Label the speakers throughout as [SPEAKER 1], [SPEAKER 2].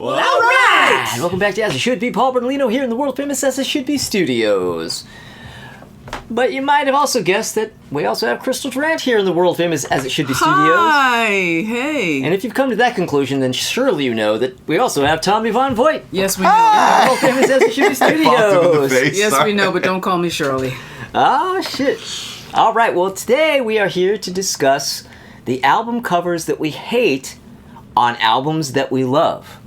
[SPEAKER 1] Well, all right!
[SPEAKER 2] And welcome back to As It Should Be. Paul Bernalino here in the world famous As It Should Be studios. But you might have also guessed that we also have Crystal Durant here in the world famous As It Should Be studios.
[SPEAKER 1] Hi! Hey!
[SPEAKER 2] And if you've come to that conclusion, then surely you know that we also have Tommy Von Voigt.
[SPEAKER 1] Yes, we know.
[SPEAKER 2] The world famous As It Should Be
[SPEAKER 3] Popped him in the
[SPEAKER 2] studios.
[SPEAKER 3] face.
[SPEAKER 1] Yes,
[SPEAKER 3] Sorry.
[SPEAKER 1] we know, but don't call me Shirley.
[SPEAKER 2] Ah, shit. All right, well, today we are here to discuss the album covers that we hate on albums that we love.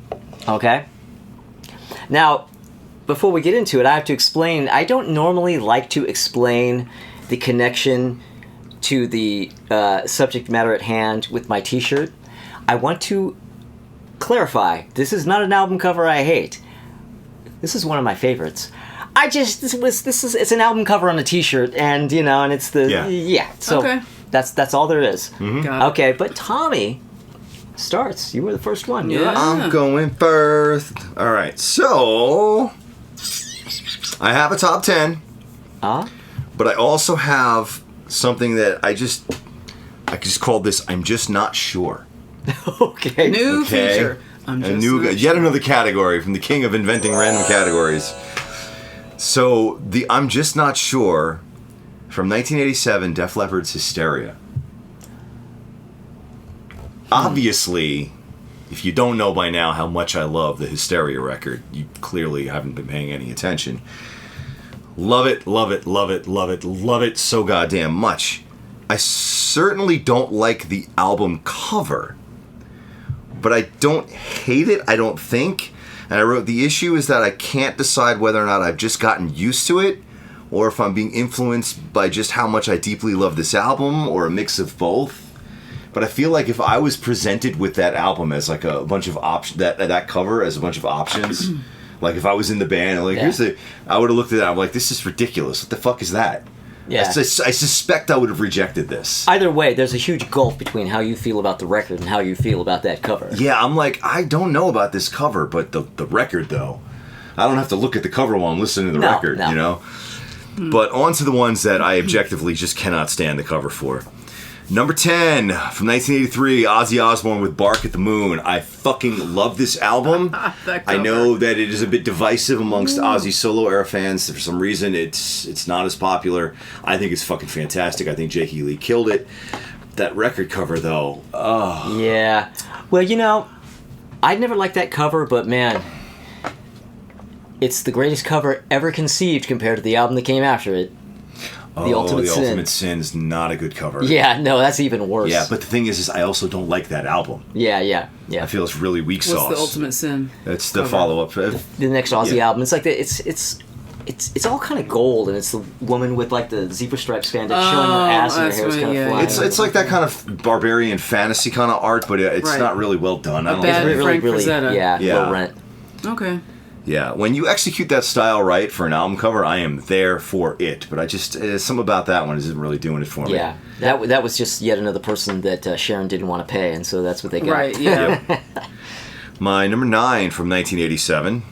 [SPEAKER 2] Okay? Now, before we get into it, I have to explain. I don't normally like to explain the connection to the subject matter at hand with my t-shirt. I want to clarify, this is not an album cover I hate. This is one of my favorites. It's an album cover on a t-shirt, and and it's the so
[SPEAKER 1] Okay.
[SPEAKER 2] that's all there is.
[SPEAKER 1] Got it.
[SPEAKER 2] Okay, but Tommy starts. You were the first one. You're
[SPEAKER 1] Yeah.
[SPEAKER 2] up.
[SPEAKER 3] I'm going first. All right, so I have a top 10, but I also have something that I just called this. I'm just not sure.
[SPEAKER 2] Okay.
[SPEAKER 1] New
[SPEAKER 3] Okay.
[SPEAKER 1] feature. I'm just not
[SPEAKER 3] Yet another category from the king of inventing random categories. So the I'm just not sure from 1987, Def Leppard's Hysteria. Obviously, if you don't know by now how much I love the Hysteria record, you clearly haven't been paying any attention. Love it, love it, love it, love it, love it so goddamn much. I certainly don't like the album cover, but I don't hate it, I don't think. And I wrote, the issue is that I can't decide whether or not I've just gotten used to it, or if I'm being influenced by just how much I deeply love this album, or a mix of both. But I feel like if I was presented with that album as like a bunch of options, that cover as a bunch of options, like if I was in the band, like I would have looked at it, I'm like, this is ridiculous. What the fuck is that?
[SPEAKER 2] Yeah.
[SPEAKER 3] I suspect I would have rejected this.
[SPEAKER 2] Either way, there's a huge gulf between how you feel about the record and how you feel about that cover.
[SPEAKER 3] Yeah, I'm like, I don't know about this cover, but the record though, I don't have to look at the cover while I'm listening to the record,
[SPEAKER 2] no.
[SPEAKER 3] you know? But on to the ones that I objectively just cannot stand the cover for. Number 10, from 1983, Ozzy Osbourne with Bark at the Moon. I fucking love this album.
[SPEAKER 1] That
[SPEAKER 3] I
[SPEAKER 1] cover.
[SPEAKER 3] know that it is a bit divisive amongst Ozzy solo era fans. For some reason, it's not as popular. I think it's fucking fantastic. I think Jake E. Lee killed it. That record cover, though,
[SPEAKER 2] Yeah. Well, I'd never liked that cover, but man, it's the greatest cover ever conceived compared to the album that came after it. The Ultimate Sin.
[SPEAKER 3] Ultimate Sin is not a good cover.
[SPEAKER 2] Yeah, no, that's even worse.
[SPEAKER 3] Yeah, but the thing is I also don't like that album.
[SPEAKER 2] Yeah.
[SPEAKER 3] I feel it's really weak
[SPEAKER 1] What's
[SPEAKER 3] sauce.
[SPEAKER 1] the Ultimate Sin?
[SPEAKER 3] It's the
[SPEAKER 1] cover?
[SPEAKER 3] follow-up.
[SPEAKER 2] The next Ozzy album, it's like it's all kind of gold, and it's the woman with like the zebra stripe spandex showing her ass and her
[SPEAKER 1] that's
[SPEAKER 2] hair's
[SPEAKER 1] right,
[SPEAKER 2] kind of
[SPEAKER 1] yeah,
[SPEAKER 2] flying.
[SPEAKER 3] It's like that kind of barbarian fantasy kind of art, but it's
[SPEAKER 1] Right.
[SPEAKER 3] not really well done. I don't
[SPEAKER 1] bad-
[SPEAKER 3] think.
[SPEAKER 1] Frank Frazetta.
[SPEAKER 2] yeah,
[SPEAKER 3] Yeah.
[SPEAKER 2] low rent.
[SPEAKER 1] Okay.
[SPEAKER 3] Yeah, when you execute that style right for an album cover, I am there for it. But I just something about that one isn't really doing it for me.
[SPEAKER 2] Yeah, that was just yet another person that Sharon didn't want to pay, and so that's what they got.
[SPEAKER 1] Right, yeah.
[SPEAKER 3] My number 9 from 1987,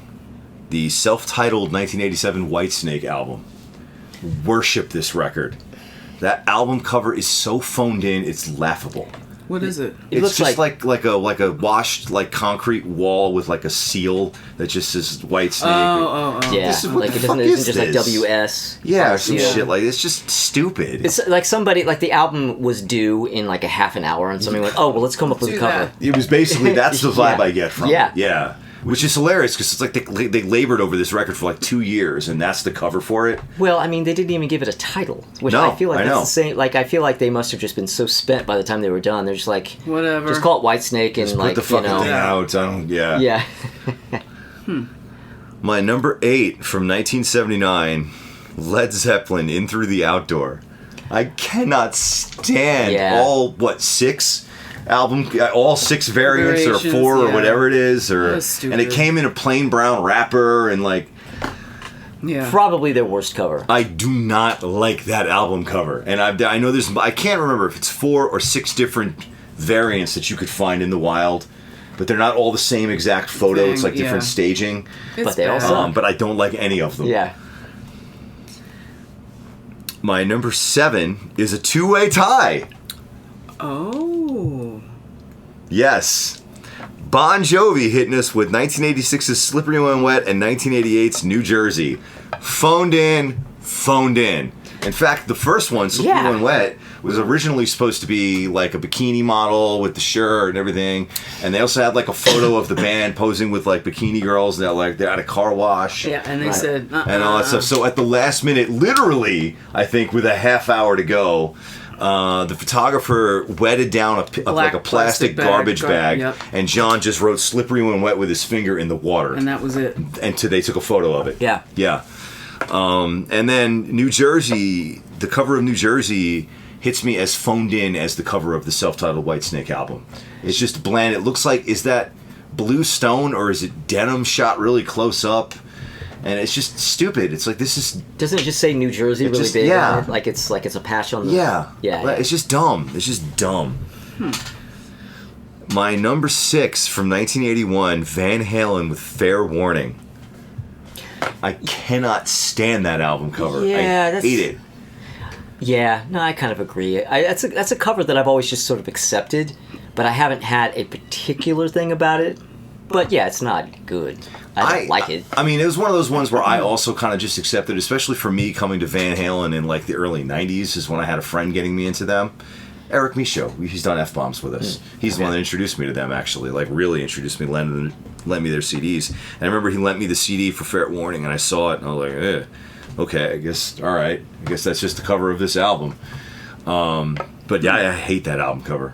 [SPEAKER 3] the self-titled 1987 Whitesnake album. Worship this record. That album cover is so phoned in, it's laughable.
[SPEAKER 1] What is it?
[SPEAKER 2] It
[SPEAKER 3] It's
[SPEAKER 2] looks
[SPEAKER 3] just like a washed concrete wall with like a seal that just says Whitesnake.
[SPEAKER 1] Oh.
[SPEAKER 2] Yeah,
[SPEAKER 3] This is- what
[SPEAKER 2] like
[SPEAKER 3] the
[SPEAKER 2] it doesn't
[SPEAKER 3] fuck
[SPEAKER 2] isn't
[SPEAKER 3] is
[SPEAKER 2] just like
[SPEAKER 3] this?
[SPEAKER 2] WS.
[SPEAKER 3] Yeah, or some
[SPEAKER 2] Yeah.
[SPEAKER 3] shit like it's just stupid.
[SPEAKER 2] It's like somebody like the album was due in like a half an hour, and somebody went, "Oh, well, let's come up with a
[SPEAKER 1] Do
[SPEAKER 2] cover."
[SPEAKER 1] that.
[SPEAKER 3] It was basically that's the vibe
[SPEAKER 2] Yeah.
[SPEAKER 3] I get from
[SPEAKER 2] Yeah.
[SPEAKER 3] it. Yeah, which is hilarious because it's like they labored over this record for like 2 years, and that's the cover for it.
[SPEAKER 2] Well, I mean, they didn't even give it a title, which
[SPEAKER 3] No,
[SPEAKER 2] I feel like
[SPEAKER 3] I
[SPEAKER 2] that's
[SPEAKER 3] know.
[SPEAKER 2] the same. Like, I feel like they must have just been so spent by the time they were done. They're just like,
[SPEAKER 1] Whatever.
[SPEAKER 2] just call it Whitesnake and
[SPEAKER 3] Just
[SPEAKER 2] like
[SPEAKER 3] put the fucking thing
[SPEAKER 1] Yeah.
[SPEAKER 3] out. I don't, yeah.
[SPEAKER 2] yeah.
[SPEAKER 3] My number 8 from 1979, Led Zeppelin, In Through the Outdoor. I cannot stand
[SPEAKER 2] Yeah.
[SPEAKER 3] all 6 album, all 6 variants or
[SPEAKER 1] Variations,
[SPEAKER 3] 4 or
[SPEAKER 1] yeah.
[SPEAKER 3] whatever it is, or
[SPEAKER 1] That's
[SPEAKER 3] and it
[SPEAKER 1] stupid.
[SPEAKER 3] came in a plain brown wrapper and like.
[SPEAKER 1] Yeah.
[SPEAKER 2] Probably their worst cover.
[SPEAKER 3] I do not like that album cover, and I know I can't remember if it's 4 or 6 different variants that you could find in the wild, but they're not all the same exact photo. It's like different
[SPEAKER 1] Yeah.
[SPEAKER 3] staging,
[SPEAKER 1] It's
[SPEAKER 2] But they all
[SPEAKER 1] bad.
[SPEAKER 2] suck.
[SPEAKER 3] but I don't like any of them.
[SPEAKER 2] Yeah.
[SPEAKER 3] My number 7 is a 2-way tie.
[SPEAKER 1] Oh.
[SPEAKER 3] Yes, Bon Jovi hitting us with 1986's Slippery When Wet and 1988's New Jersey. Phoned in. In fact, the first one, Slippery When Wet, was originally supposed to be like a bikini model with the shirt and everything. And they also had like a photo of the band posing with like bikini girls that like they're at a car wash.
[SPEAKER 1] Yeah, and they said,
[SPEAKER 3] and all that stuff. So at the last minute, literally, I think with a half hour to go, the photographer wetted down like a plastic garbage bag,
[SPEAKER 1] yep.
[SPEAKER 3] and John just wrote "Slippery When Wet" with his finger in the water,
[SPEAKER 1] and that was it.
[SPEAKER 3] And they took a photo of it.
[SPEAKER 2] Yeah.
[SPEAKER 3] And then New Jersey, the cover of New Jersey hits me as phoned in as the cover of the self-titled Whitesnake album. It's just bland. It looks like, is that blue stone or is it denim shot really close up? And it's just stupid. It's like, this is...
[SPEAKER 2] Doesn't it just say New Jersey really big?
[SPEAKER 3] Yeah.
[SPEAKER 2] On it? Like it's a patch on the...
[SPEAKER 3] Yeah. It's just dumb. It's just dumb. My number 6 from 1981, Van Halen with Fair Warning. I cannot stand that album cover.
[SPEAKER 2] Yeah,
[SPEAKER 3] I hate it.
[SPEAKER 2] Yeah, no, I kind of agree. That's a cover that I've always just sort of accepted, but I haven't had a particular thing about it. But yeah, it's not good. I don't like it.
[SPEAKER 3] I mean, it was one of those ones where I also kind of just accepted, especially for me coming to Van Halen in like the early 90s is when I had a friend getting me into them. Eric Michaud, he's done F-Bombs with us. He's the one that introduced me to them, actually. Like, really introduced me, lent me their CDs. And I remember he lent me the CD for Fair Warning, and I saw it, and I was like, okay, I guess, all right. I guess that's just the cover of this album. But yeah, I hate that album cover.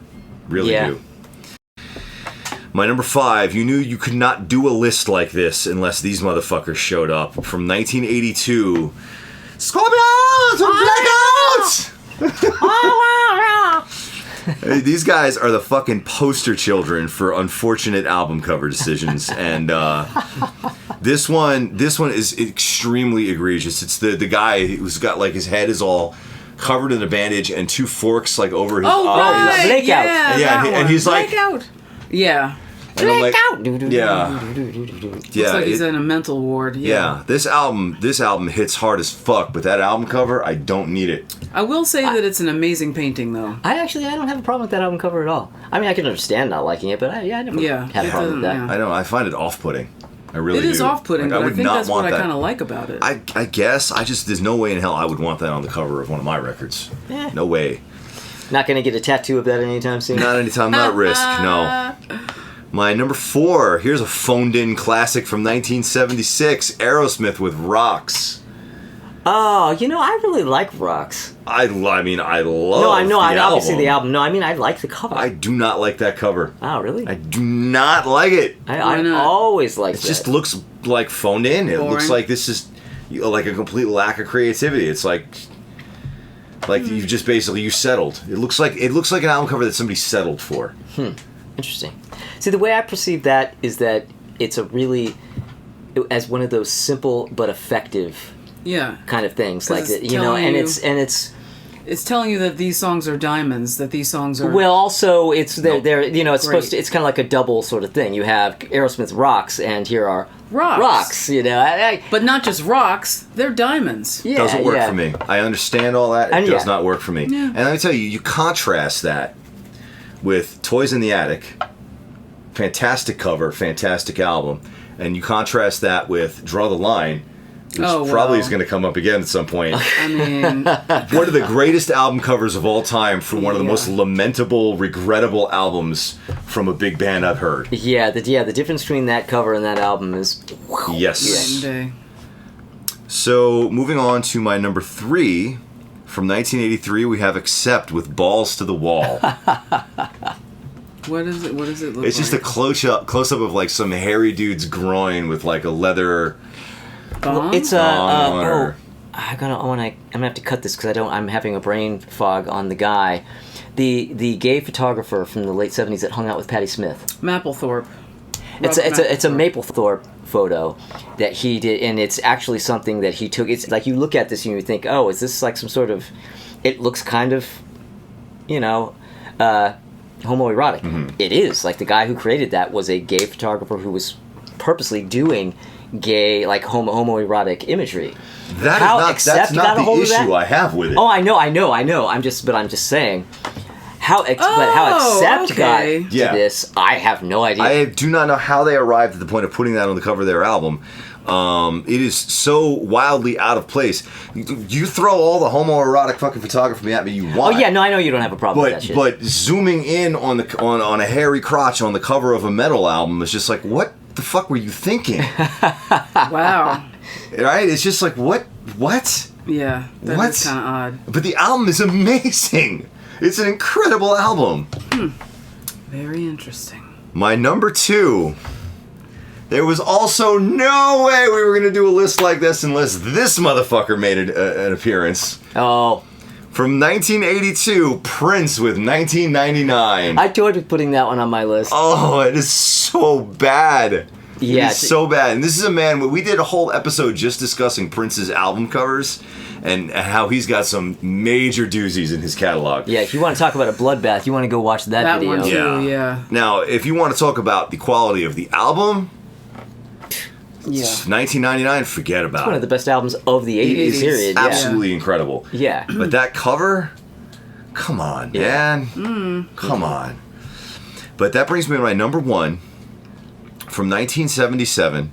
[SPEAKER 3] Really do. My number 5, you knew you could not do a list like this unless these motherfuckers showed up. From 1982, Scorpions and Blackouts! These guys are the fucking poster children for unfortunate album cover decisions, and this one is extremely egregious. It's the guy who's got like his head is all covered in a bandage and 2 forks like over his eyes.
[SPEAKER 1] Right.
[SPEAKER 2] Blackout.
[SPEAKER 3] And he's like,
[SPEAKER 1] Blackout. Yeah.
[SPEAKER 3] and I'm like,
[SPEAKER 1] Looks like he's in a mental ward.
[SPEAKER 3] Yeah, this album hits hard as fuck, but that album cover, I don't need it.
[SPEAKER 1] I will say that it's an amazing painting, though.
[SPEAKER 2] I don't have a problem with that album cover at all. I mean, I can understand not liking it, but I never had a problem with that.
[SPEAKER 1] Yeah.
[SPEAKER 3] I know, I find it off-putting. I really do.
[SPEAKER 1] It is off-putting,
[SPEAKER 3] Like,
[SPEAKER 1] but I think that's what I
[SPEAKER 3] that.
[SPEAKER 1] kind of like about it.
[SPEAKER 3] I guess, there's no way in hell I would want that on the cover of one of my records. No way.
[SPEAKER 2] Not going to get a tattoo of that anytime soon?
[SPEAKER 3] Not anytime, not at risk, no. My number 4, here's a phoned-in classic from 1976, Aerosmith with Rocks.
[SPEAKER 2] Oh, I really like Rocks.
[SPEAKER 3] I mean, I love
[SPEAKER 2] No, I know,
[SPEAKER 3] the
[SPEAKER 2] obviously
[SPEAKER 3] album.
[SPEAKER 2] the album. No, I mean, I like the cover.
[SPEAKER 3] I do not like that cover.
[SPEAKER 2] Oh, really?
[SPEAKER 3] I do not like it.
[SPEAKER 2] I
[SPEAKER 1] not?
[SPEAKER 2] always liked
[SPEAKER 3] It
[SPEAKER 2] that.
[SPEAKER 3] just looks like phoned in. It looks
[SPEAKER 1] Boring.
[SPEAKER 3] like this is like a complete lack of creativity. It's like you've just basically you settled. It looks like an album cover that somebody settled for.
[SPEAKER 2] Interesting. See, the way I perceive that is that it's as one of those simple but effective kind of things,
[SPEAKER 1] 'Cause
[SPEAKER 2] like
[SPEAKER 1] it's
[SPEAKER 2] that,
[SPEAKER 1] telling
[SPEAKER 2] and
[SPEAKER 1] you-
[SPEAKER 2] it's.
[SPEAKER 1] It's telling you that these songs are diamonds, that these songs are...
[SPEAKER 2] Well, also, it's they're it's supposed
[SPEAKER 1] Great.
[SPEAKER 2] to. It's kind of like a double sort of thing. You have Aerosmith Rocks, and here are
[SPEAKER 1] Rocks.
[SPEAKER 2] I,
[SPEAKER 1] But not just rocks, they're diamonds.
[SPEAKER 2] yeah,
[SPEAKER 3] Doesn't work
[SPEAKER 2] yeah.
[SPEAKER 3] for me. I understand all that. It
[SPEAKER 2] And
[SPEAKER 3] does
[SPEAKER 2] yeah.
[SPEAKER 3] not work for me.
[SPEAKER 1] Yeah.
[SPEAKER 3] And let me tell you, you contrast that with Toys in the Attic, fantastic cover, fantastic album, and you contrast that with Draw the Line, which probably is going to come up again at some point.
[SPEAKER 1] I mean,
[SPEAKER 3] One of the greatest album covers of all time for one of the most lamentable, regrettable albums from a big band I've heard.
[SPEAKER 2] Yeah, the difference between that cover and that album is
[SPEAKER 3] Yes.
[SPEAKER 1] day.
[SPEAKER 3] So, moving on to my number 3, from 1983, we have Accept with Balls to the Wall.
[SPEAKER 1] What is it? What does it look like?
[SPEAKER 3] It's just a close-up of like some hairy dude's groin with like a leather...
[SPEAKER 1] Bomb?
[SPEAKER 2] It's
[SPEAKER 3] or-
[SPEAKER 2] I'm gonna have to cut this because I'm having a brain fog on the guy, the gay photographer from the late '70s that hung out with Patti Smith.
[SPEAKER 1] Mapplethorpe.
[SPEAKER 2] It's a Mapplethorpe photo that he did, and it's actually something that he took. It's like you look at this and you think, oh, is this like some sort of? It looks kind of, homoerotic.
[SPEAKER 3] Mm-hmm.
[SPEAKER 2] It is. Like the guy who created that was a gay photographer who was purposely doing gay, like homoerotic imagery.
[SPEAKER 3] That's not the issue I have with it.
[SPEAKER 2] Oh, I know. I'm just saying. but how Accept got
[SPEAKER 1] okay.
[SPEAKER 2] to
[SPEAKER 3] Yeah.
[SPEAKER 2] this, I have no idea.
[SPEAKER 3] I do not know how they arrived at the point of putting that on the cover of their album. It is so wildly out of place. You throw all the homoerotic fucking photography at me you want.
[SPEAKER 2] oh yeah, no, I know you don't have a problem with that shit.
[SPEAKER 3] But zooming in on a hairy crotch on the cover of a metal album is just like, what the fuck were you thinking?
[SPEAKER 1] Wow.
[SPEAKER 3] Right? It's just like, what?
[SPEAKER 1] Yeah, that
[SPEAKER 3] What?
[SPEAKER 1] is kind of odd.
[SPEAKER 3] But the album is amazing. It's an incredible album.
[SPEAKER 1] Very interesting.
[SPEAKER 3] My number 2. There was also no way we were going to do a list like this unless this motherfucker made an appearance.
[SPEAKER 2] Oh,
[SPEAKER 3] From 1982, Prince with 1999.
[SPEAKER 2] I toyed with putting that one on my list.
[SPEAKER 3] Oh, it is so bad.
[SPEAKER 2] Yeah,
[SPEAKER 3] It is so bad. And this is a man, we did a whole episode just discussing Prince's album covers and how he's got some major doozies in his catalog.
[SPEAKER 2] Yeah, if you want to talk about a bloodbath, you want to go watch that,
[SPEAKER 1] That
[SPEAKER 2] video.
[SPEAKER 1] one too. Yeah.
[SPEAKER 3] Now, if you want to talk about the quality of the album,
[SPEAKER 1] Yeah.
[SPEAKER 3] 1999, forget about
[SPEAKER 2] One
[SPEAKER 3] it.
[SPEAKER 2] of the best albums of the 80s,
[SPEAKER 1] 80s.
[SPEAKER 2] period. Yeah.
[SPEAKER 3] Absolutely incredible.
[SPEAKER 2] Yeah.
[SPEAKER 3] But that cover, come on,
[SPEAKER 2] Yeah.
[SPEAKER 3] man. Come on. But that brings me to my number 1 from 1977,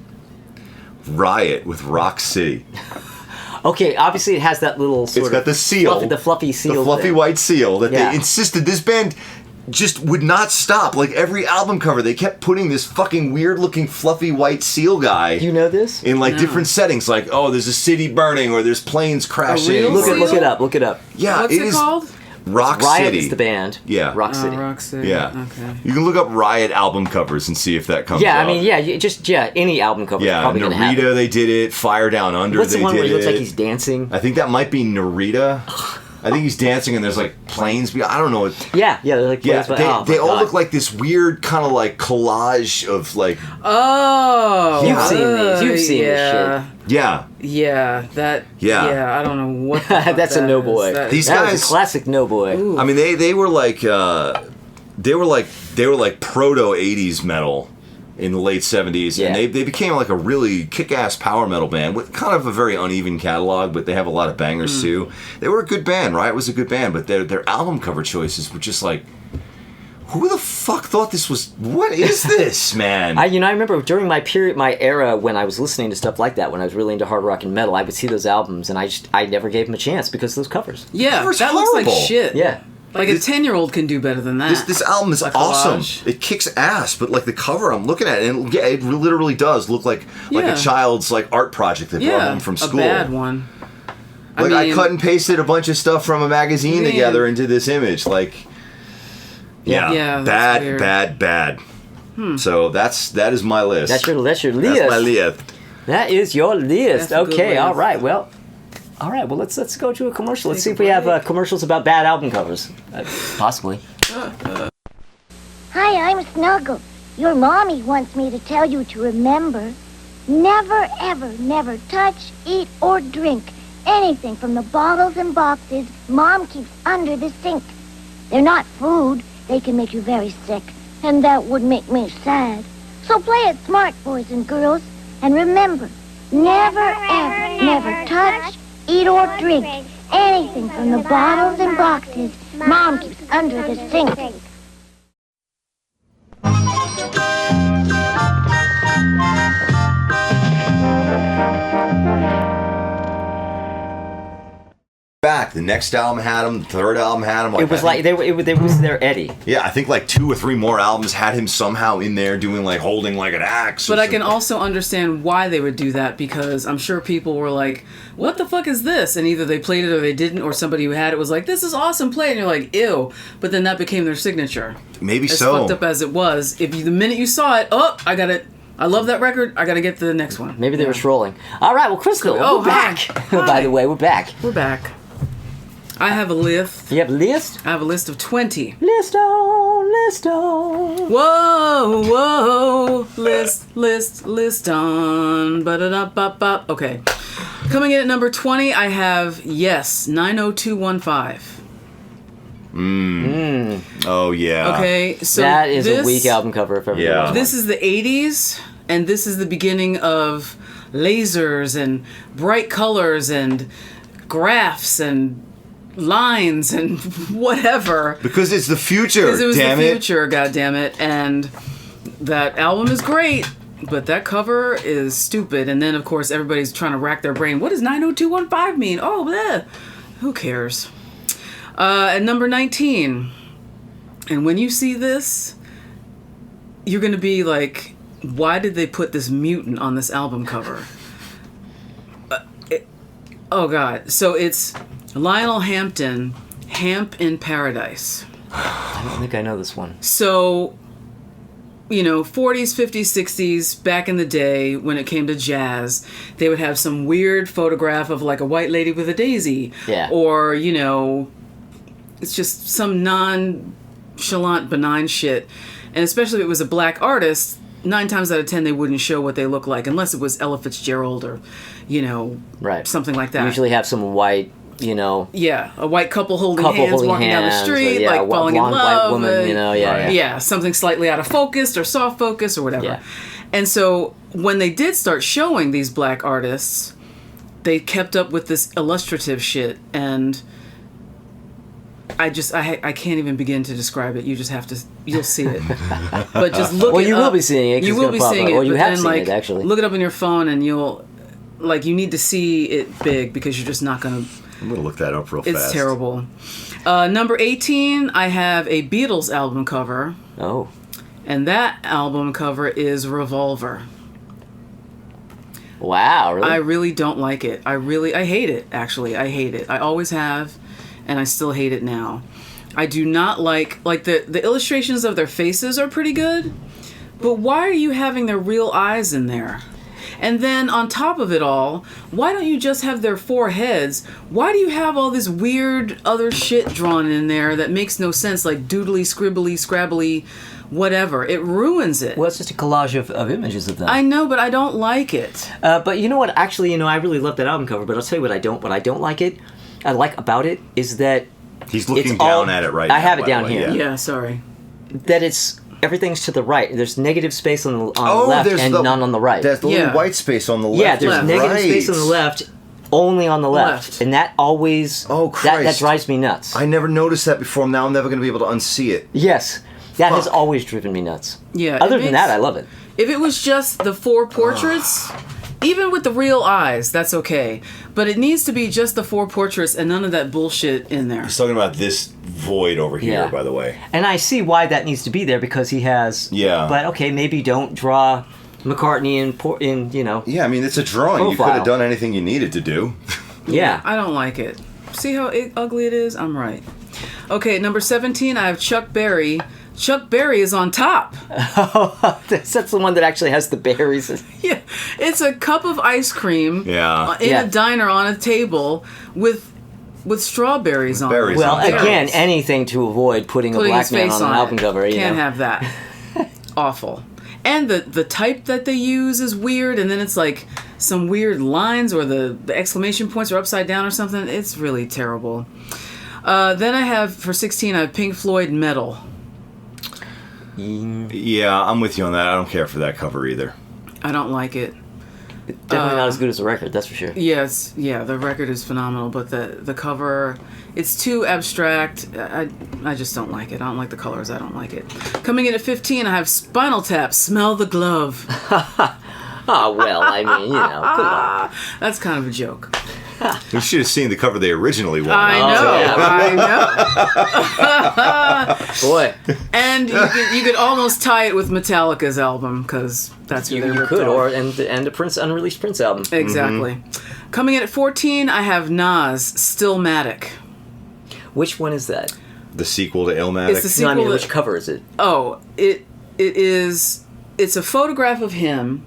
[SPEAKER 3] Riot with Rock City.
[SPEAKER 2] Okay, obviously it has that little sort
[SPEAKER 3] It's got
[SPEAKER 2] of
[SPEAKER 3] the seal.
[SPEAKER 2] the fluffy seal.
[SPEAKER 3] The fluffy
[SPEAKER 2] thing.
[SPEAKER 3] white seal that
[SPEAKER 2] Yeah.
[SPEAKER 3] they insisted. This band just would not stop. Like every album cover, they kept putting this fucking weird looking fluffy white seal guy
[SPEAKER 2] Do you know this?
[SPEAKER 3] in like
[SPEAKER 1] No.
[SPEAKER 3] different settings. Like, oh, there's a city burning or there's planes crashing.
[SPEAKER 1] real
[SPEAKER 2] Look
[SPEAKER 3] or-
[SPEAKER 2] it
[SPEAKER 1] seal?
[SPEAKER 2] up. Look it up.
[SPEAKER 3] Yeah,
[SPEAKER 1] What's it
[SPEAKER 3] is
[SPEAKER 1] called?
[SPEAKER 3] Rock
[SPEAKER 2] Riot
[SPEAKER 3] City.
[SPEAKER 2] is the band.
[SPEAKER 3] Yeah.
[SPEAKER 2] Rock City.
[SPEAKER 1] Rock City.
[SPEAKER 3] Yeah.
[SPEAKER 1] Okay.
[SPEAKER 3] You can look up Riot album covers and see if that comes
[SPEAKER 2] Yeah,
[SPEAKER 3] up.
[SPEAKER 2] I mean, yeah, any album cover is
[SPEAKER 3] Yeah,
[SPEAKER 2] probably gonna have it.
[SPEAKER 3] Narita, they did it. Fire Down Under,
[SPEAKER 2] What's
[SPEAKER 3] they
[SPEAKER 2] the one
[SPEAKER 3] did
[SPEAKER 2] where he looks
[SPEAKER 3] it.
[SPEAKER 2] like he's dancing?
[SPEAKER 3] I think that might be Narita. I think he's dancing and there's like planes. I don't know.
[SPEAKER 2] Yeah, they're like
[SPEAKER 3] Yeah, they all
[SPEAKER 2] God.
[SPEAKER 3] look like this weird kind of like collage of like,
[SPEAKER 1] Oh.
[SPEAKER 2] You've seen these. You've seen this
[SPEAKER 1] yeah.
[SPEAKER 3] yeah.
[SPEAKER 1] Yeah. That.
[SPEAKER 3] Yeah.
[SPEAKER 1] Yeah. I don't know what. The fuck
[SPEAKER 2] That's a
[SPEAKER 1] that
[SPEAKER 2] no
[SPEAKER 1] is.
[SPEAKER 2] boy.
[SPEAKER 1] That-
[SPEAKER 3] These
[SPEAKER 2] That was
[SPEAKER 3] guys-
[SPEAKER 2] a classic no boy.
[SPEAKER 1] Ooh.
[SPEAKER 3] I mean, they were like proto 80s metal in the late 70s,
[SPEAKER 2] Yeah.
[SPEAKER 3] and they became like a really kick-ass power metal band with kind of a very uneven catalog, but they have a lot of bangers too. They were a good band, right? It was a good band, but their album cover choices were just like, who the fuck thought this was? What is this, man?
[SPEAKER 2] I remember during my era when I was listening to stuff like that, when I was really into hard rock and metal, I would see those albums, and I never gave them a chance because of those covers.
[SPEAKER 1] Yeah.
[SPEAKER 3] Cover's
[SPEAKER 1] That looks like
[SPEAKER 3] horrible.
[SPEAKER 1] shit.
[SPEAKER 2] Yeah.
[SPEAKER 1] Like a 10-year-old can do better than that.
[SPEAKER 3] This album is
[SPEAKER 1] Like
[SPEAKER 3] awesome.
[SPEAKER 1] collage.
[SPEAKER 3] It kicks ass, but like the cover, I'm looking at it, and yeah, it literally does look like
[SPEAKER 1] Yeah.
[SPEAKER 3] a child's like art project they brought
[SPEAKER 1] Yeah.
[SPEAKER 3] home from school.
[SPEAKER 1] A bad one.
[SPEAKER 3] Like I
[SPEAKER 1] mean-
[SPEAKER 3] cut and pasted a bunch of stuff from a magazine
[SPEAKER 1] Man.
[SPEAKER 3] together into this image. Like, yeah,
[SPEAKER 1] Yeah, that's
[SPEAKER 3] bad,
[SPEAKER 1] weird.
[SPEAKER 3] bad. So that is my list.
[SPEAKER 2] That's your list.
[SPEAKER 3] That's my list.
[SPEAKER 2] That is your list.
[SPEAKER 1] That's a good
[SPEAKER 2] Okay,
[SPEAKER 1] list.
[SPEAKER 2] all right. Well, let's go to a commercial. Let's see
[SPEAKER 1] Take
[SPEAKER 2] if
[SPEAKER 1] a
[SPEAKER 2] we have
[SPEAKER 1] break.
[SPEAKER 2] commercials about bad album covers. Possibly.
[SPEAKER 4] Hi, I'm Snuggle. Your mommy wants me to tell you to remember, never, ever, never touch, eat, or drink anything from the bottles and boxes Mom keeps under the sink. They're not food. They can make you very sick, and that would make me sad. So play it smart, boys and girls, and remember, never, ever, never touch, eat, or drink anything from the bottles and boxes Mom keeps under the sink.
[SPEAKER 3] Back. The next album had them. The third album had them.
[SPEAKER 2] It was like they was their Eddie.
[SPEAKER 3] yeah, I think like 2 or 3 more albums had him somehow in there doing like holding like an axe.
[SPEAKER 1] But
[SPEAKER 3] or
[SPEAKER 1] I can
[SPEAKER 3] something.
[SPEAKER 1] also understand why they would do that, because I'm sure people were like, what the fuck is this? And either they played it or they didn't, or somebody who had it was like, this is awesome, play it. And you're like, ew. But then that became their signature.
[SPEAKER 3] maybe
[SPEAKER 1] As
[SPEAKER 3] so.
[SPEAKER 1] fucked up as it was, the minute you saw it, I love that record, I gotta get to the next one.
[SPEAKER 2] Maybe they were strolling. All right, well, Crystal,
[SPEAKER 1] Oh,
[SPEAKER 2] we're back.
[SPEAKER 1] hi.
[SPEAKER 2] By the way, we're back.
[SPEAKER 1] We're back. I have a list.
[SPEAKER 2] You have a list?
[SPEAKER 1] I have a list of 20.
[SPEAKER 2] List on.
[SPEAKER 1] Whoa, whoa, list on. Ba-da-da-bop-bop. Okay. Coming in at number 20, I have Yes, 90215.
[SPEAKER 3] Oh yeah.
[SPEAKER 1] Okay, so
[SPEAKER 2] That is
[SPEAKER 1] this,
[SPEAKER 2] a weak album cover if ever there
[SPEAKER 3] Yeah.
[SPEAKER 2] was one.
[SPEAKER 1] This is the 80s, and this is the beginning of lasers and bright colors and graphs and lines and whatever.
[SPEAKER 3] Because it's the future,
[SPEAKER 1] Because it was
[SPEAKER 3] damn
[SPEAKER 1] the
[SPEAKER 3] it.
[SPEAKER 1] future, goddammit. And that album is great, but that cover is stupid. And then, of course, everybody's trying to rack their brain. What does 90215 mean? Oh, bleh. Who cares? At number 19. And when you see this, you're going to be like, why did they put this mutant on this album cover? Oh, God. So it's Lionel Hampton, Hamp in Paradise.
[SPEAKER 2] I don't think I know this one.
[SPEAKER 1] So, 40s, 50s, 60s, back in the day when it came to jazz, they would have some weird photograph of like a white lady with a daisy.
[SPEAKER 2] Yeah.
[SPEAKER 1] Or, it's just some nonchalant, benign shit. And especially if it was a black artist, 9 times out of 10 they wouldn't show what they look like unless it was Ella Fitzgerald or,
[SPEAKER 2] Right.
[SPEAKER 1] something like that.
[SPEAKER 2] Usually have some white,
[SPEAKER 1] Yeah, a white couple holding hands walking down the street,
[SPEAKER 2] or,
[SPEAKER 1] like falling in
[SPEAKER 2] blonde
[SPEAKER 1] love.
[SPEAKER 2] white woman,
[SPEAKER 3] Right.
[SPEAKER 1] Yeah, something slightly out of focus or soft focus or whatever.
[SPEAKER 2] Yeah.
[SPEAKER 1] And so when they did start showing these black artists, they kept up with this illustrative shit, and I can't even begin to describe it. You just have to, you'll see it. But just look
[SPEAKER 2] Well,
[SPEAKER 1] it
[SPEAKER 2] you
[SPEAKER 1] up.
[SPEAKER 2] will be seeing it 'cause
[SPEAKER 1] You
[SPEAKER 2] it's
[SPEAKER 1] will
[SPEAKER 2] gonna
[SPEAKER 1] be
[SPEAKER 2] pop
[SPEAKER 1] seeing
[SPEAKER 2] up.
[SPEAKER 1] it.
[SPEAKER 2] Well, you
[SPEAKER 1] but
[SPEAKER 2] have
[SPEAKER 1] then,
[SPEAKER 2] seen it, actually.
[SPEAKER 1] Look it up on your phone, and you need to see it big because you're just not going to.
[SPEAKER 3] I'm going to look that up real fast.
[SPEAKER 1] It's terrible. Number 18, I have a Beatles album cover,
[SPEAKER 2] Oh.
[SPEAKER 1] and that album cover is Revolver.
[SPEAKER 2] Wow, really?
[SPEAKER 1] I really don't like it. I hate it, actually. I hate it. I always have, and I still hate it now. I do not like the illustrations of their faces are pretty good, but why are you having their real eyes in there? And then on top of it all, why don't you just have their 4 heads? Why do you have all this weird other shit drawn in there that makes no sense, like doodly, scribbly, scrabbly, whatever? It ruins it.
[SPEAKER 2] Well, it's just a collage of images of them.
[SPEAKER 1] I know, but I don't like it.
[SPEAKER 2] But you know what? Actually, I really love that album cover. But I'll tell you what I don't like about it is that
[SPEAKER 3] He's looking
[SPEAKER 2] it's
[SPEAKER 3] down
[SPEAKER 2] all-
[SPEAKER 3] at it right
[SPEAKER 2] I
[SPEAKER 3] now.
[SPEAKER 2] have it
[SPEAKER 3] by the
[SPEAKER 2] down
[SPEAKER 3] way,
[SPEAKER 2] here.
[SPEAKER 1] Yeah, sorry.
[SPEAKER 2] that it's everything's to the right. There's negative space on the
[SPEAKER 3] Oh,
[SPEAKER 2] left
[SPEAKER 3] there's
[SPEAKER 2] and
[SPEAKER 3] the-
[SPEAKER 2] none on the right.
[SPEAKER 3] There's the
[SPEAKER 1] Yeah.
[SPEAKER 3] little white space on the left.
[SPEAKER 2] Yeah, there's
[SPEAKER 1] Left.
[SPEAKER 2] negative
[SPEAKER 3] right.
[SPEAKER 2] space on the left, only on the left,
[SPEAKER 1] Left.
[SPEAKER 2] and that always
[SPEAKER 3] Oh,
[SPEAKER 2] that
[SPEAKER 3] Christ.
[SPEAKER 2] drives me nuts.
[SPEAKER 3] I never noticed that before. Now I'm never going to be able to unsee it.
[SPEAKER 2] Yes, that has
[SPEAKER 3] Fuck.
[SPEAKER 2] always driven me nuts.
[SPEAKER 1] Yeah.
[SPEAKER 2] Other
[SPEAKER 1] it
[SPEAKER 2] than
[SPEAKER 1] makes-
[SPEAKER 2] that, I love it.
[SPEAKER 1] If it was just the 4 portraits, even with the real eyes, that's okay. But it needs to be just the 4 portraits and none of that bullshit in there.
[SPEAKER 3] He's talking about this void over here,
[SPEAKER 2] Yeah.
[SPEAKER 3] by the way.
[SPEAKER 2] And I see why that needs to be there because he has.
[SPEAKER 3] Yeah.
[SPEAKER 2] But okay, maybe don't draw McCartney in
[SPEAKER 3] Yeah, I mean, it's a drawing. You could
[SPEAKER 2] Profile.
[SPEAKER 3] have done anything you needed to do.
[SPEAKER 2] Yeah.
[SPEAKER 1] I don't like it. See how ugly it is? I'm right. Okay, number 17, I have Chuck Berry. Chuck Berry is on top.
[SPEAKER 2] That's the one that actually has the berries.
[SPEAKER 1] Yeah, it's a cup of ice cream
[SPEAKER 3] Yeah.
[SPEAKER 1] in
[SPEAKER 2] Yeah.
[SPEAKER 1] a diner on a table with strawberries on
[SPEAKER 3] berries
[SPEAKER 1] it.
[SPEAKER 2] Well,
[SPEAKER 3] on it.
[SPEAKER 2] again, anything to avoid putting a
[SPEAKER 1] Putting
[SPEAKER 2] black
[SPEAKER 1] his
[SPEAKER 2] man
[SPEAKER 1] face
[SPEAKER 2] on an
[SPEAKER 1] on
[SPEAKER 2] album
[SPEAKER 1] it.
[SPEAKER 2] cover.
[SPEAKER 1] Can't have that. Awful. And the type that they use is weird, and then it's like some weird lines or the exclamation points are upside down or something. It's really terrible. Then I have, for 16, I have Pink Floyd Metal.
[SPEAKER 3] Yeah, I'm with you on that. I don't care for that cover either.
[SPEAKER 1] I don't like it.
[SPEAKER 2] Definitely not as good as the record, that's for sure.
[SPEAKER 1] Yes, yeah, the record is phenomenal, but the cover, it's too abstract. I just don't like it. I don't like the colors. I don't like it. Coming in at 15, I have Spinal Tap, Smell the Glove.
[SPEAKER 2] Oh, well, I mean, come on.
[SPEAKER 1] That's kind of a joke.
[SPEAKER 3] You should have seen the cover they originally wanted.
[SPEAKER 1] I know,
[SPEAKER 2] yeah.
[SPEAKER 1] I know.
[SPEAKER 2] Boy,
[SPEAKER 1] And you could almost tie it with Metallica's album, because that's who
[SPEAKER 2] you,
[SPEAKER 1] they
[SPEAKER 2] you
[SPEAKER 1] ripped
[SPEAKER 2] could,
[SPEAKER 1] off.
[SPEAKER 2] or and a Prince unreleased Prince album.
[SPEAKER 1] Exactly. Coming in at 14, I have Nas, Stillmatic.
[SPEAKER 2] Which one is that?
[SPEAKER 3] The sequel to Illmatic.
[SPEAKER 1] It's the sequel.
[SPEAKER 2] No, I mean,
[SPEAKER 1] that-
[SPEAKER 2] which cover is it?
[SPEAKER 1] Oh, it's a photograph of him,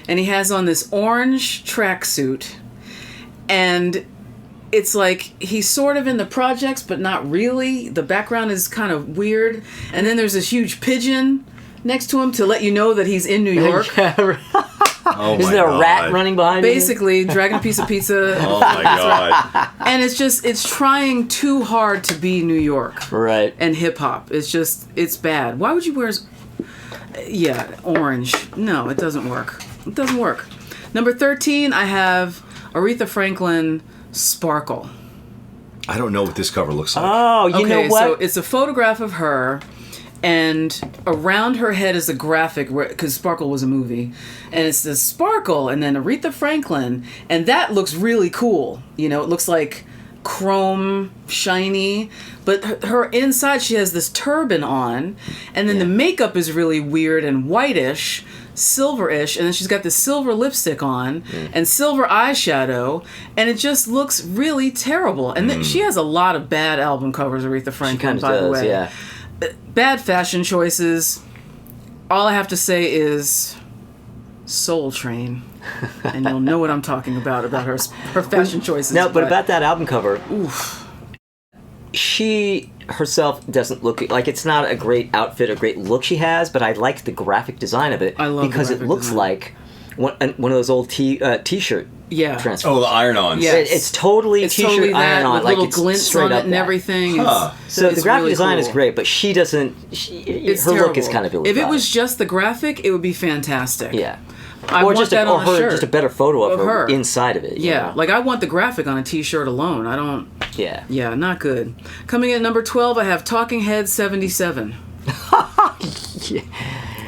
[SPEAKER 1] and he has on this orange tracksuit, and it's like he's sort of in the projects, but not really. The background is kind of weird, and then there's this huge pigeon next to him to let you know that he's in New York.
[SPEAKER 3] Oh
[SPEAKER 2] Isn't
[SPEAKER 3] my
[SPEAKER 2] there a
[SPEAKER 3] God.
[SPEAKER 2] rat running behind him?
[SPEAKER 1] Basically, dragging a piece of pizza.
[SPEAKER 3] Oh my god.
[SPEAKER 1] And it's trying too hard to be New York
[SPEAKER 2] Right.
[SPEAKER 1] and hip hop. It's bad. Why would you wear orange? No, it doesn't work. It doesn't work. Number 13, I have Aretha Franklin, Sparkle.
[SPEAKER 3] I don't know what this cover looks like.
[SPEAKER 2] Oh, you know what?
[SPEAKER 1] so it's a photograph of her, and around her head is a graphic, because Sparkle was a movie, and it's the Sparkle, and then Aretha Franklin, and that looks really cool. You know, it looks like chrome, shiny, but her inside, she has this turban on, and then the makeup is really weird and whitish, silverish, and then she's got this silver lipstick on and silver eyeshadow, and it just looks really terrible. And she has a lot of bad album covers, Aretha Franklin, by the way.
[SPEAKER 2] Yeah.
[SPEAKER 1] Bad fashion choices. All I have to say is Soul Train. And you'll know what I'm talking about her fashion choices.
[SPEAKER 2] No, but about that album cover, she herself doesn't look like, it's not a great outfit, a great look she has, but I like the graphic design of it.
[SPEAKER 1] I love the
[SPEAKER 2] because it
[SPEAKER 1] graphic
[SPEAKER 2] looks
[SPEAKER 1] design.
[SPEAKER 2] like one of those old t-shirt
[SPEAKER 1] Yeah.
[SPEAKER 2] transfers.
[SPEAKER 3] Oh, the iron-ons.
[SPEAKER 1] Yeah.
[SPEAKER 2] It's totally
[SPEAKER 1] It's
[SPEAKER 2] t-shirt
[SPEAKER 1] totally that,
[SPEAKER 2] iron on,
[SPEAKER 1] with
[SPEAKER 2] like
[SPEAKER 1] little
[SPEAKER 2] it's
[SPEAKER 1] glints
[SPEAKER 2] straight
[SPEAKER 1] on
[SPEAKER 2] up
[SPEAKER 1] it and
[SPEAKER 2] that.
[SPEAKER 1] everything.
[SPEAKER 3] Huh.
[SPEAKER 2] So the
[SPEAKER 1] it's
[SPEAKER 2] graphic
[SPEAKER 1] really
[SPEAKER 2] design is
[SPEAKER 1] cool.
[SPEAKER 2] great, but she doesn't.
[SPEAKER 1] It's
[SPEAKER 2] her look
[SPEAKER 1] terrible.
[SPEAKER 2] is kind of ill.
[SPEAKER 1] If it was just the graphic, it would be fantastic.
[SPEAKER 2] yeah,
[SPEAKER 1] I
[SPEAKER 2] or
[SPEAKER 1] want
[SPEAKER 2] just
[SPEAKER 1] that
[SPEAKER 2] or
[SPEAKER 1] on a
[SPEAKER 2] her
[SPEAKER 1] shirt.
[SPEAKER 2] just a better photo of
[SPEAKER 1] Of
[SPEAKER 2] her
[SPEAKER 1] her.
[SPEAKER 2] inside of it. you
[SPEAKER 1] Yeah,
[SPEAKER 2] know?
[SPEAKER 1] like I want the graphic on a t-shirt alone. I don't.
[SPEAKER 2] yeah.
[SPEAKER 1] Yeah, not good. Coming in at number 12, I have Talking Heads 77.
[SPEAKER 2] Yeah.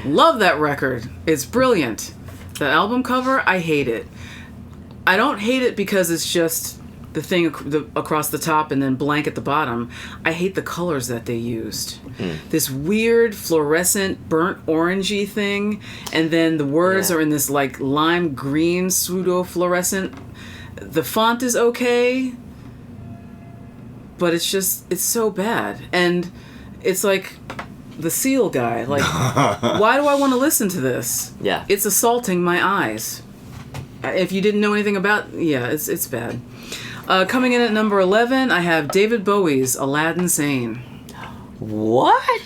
[SPEAKER 1] Love that record. It's brilliant. The album cover, I hate it. I don't hate it because it's just the thing across the top and then blank at the bottom. I hate the colors that they used. This weird fluorescent burnt orangey thing, and then the words
[SPEAKER 2] Yeah.
[SPEAKER 1] are in this like lime green pseudo fluorescent. The font is okay, but it's so bad. And it's like the Seal guy. Like, why do I want to listen to this?
[SPEAKER 2] Yeah.
[SPEAKER 1] It's assaulting my eyes. If you didn't know anything about, it's bad. Coming in at number 11, I have David Bowie's Aladdin Sane.
[SPEAKER 2] What?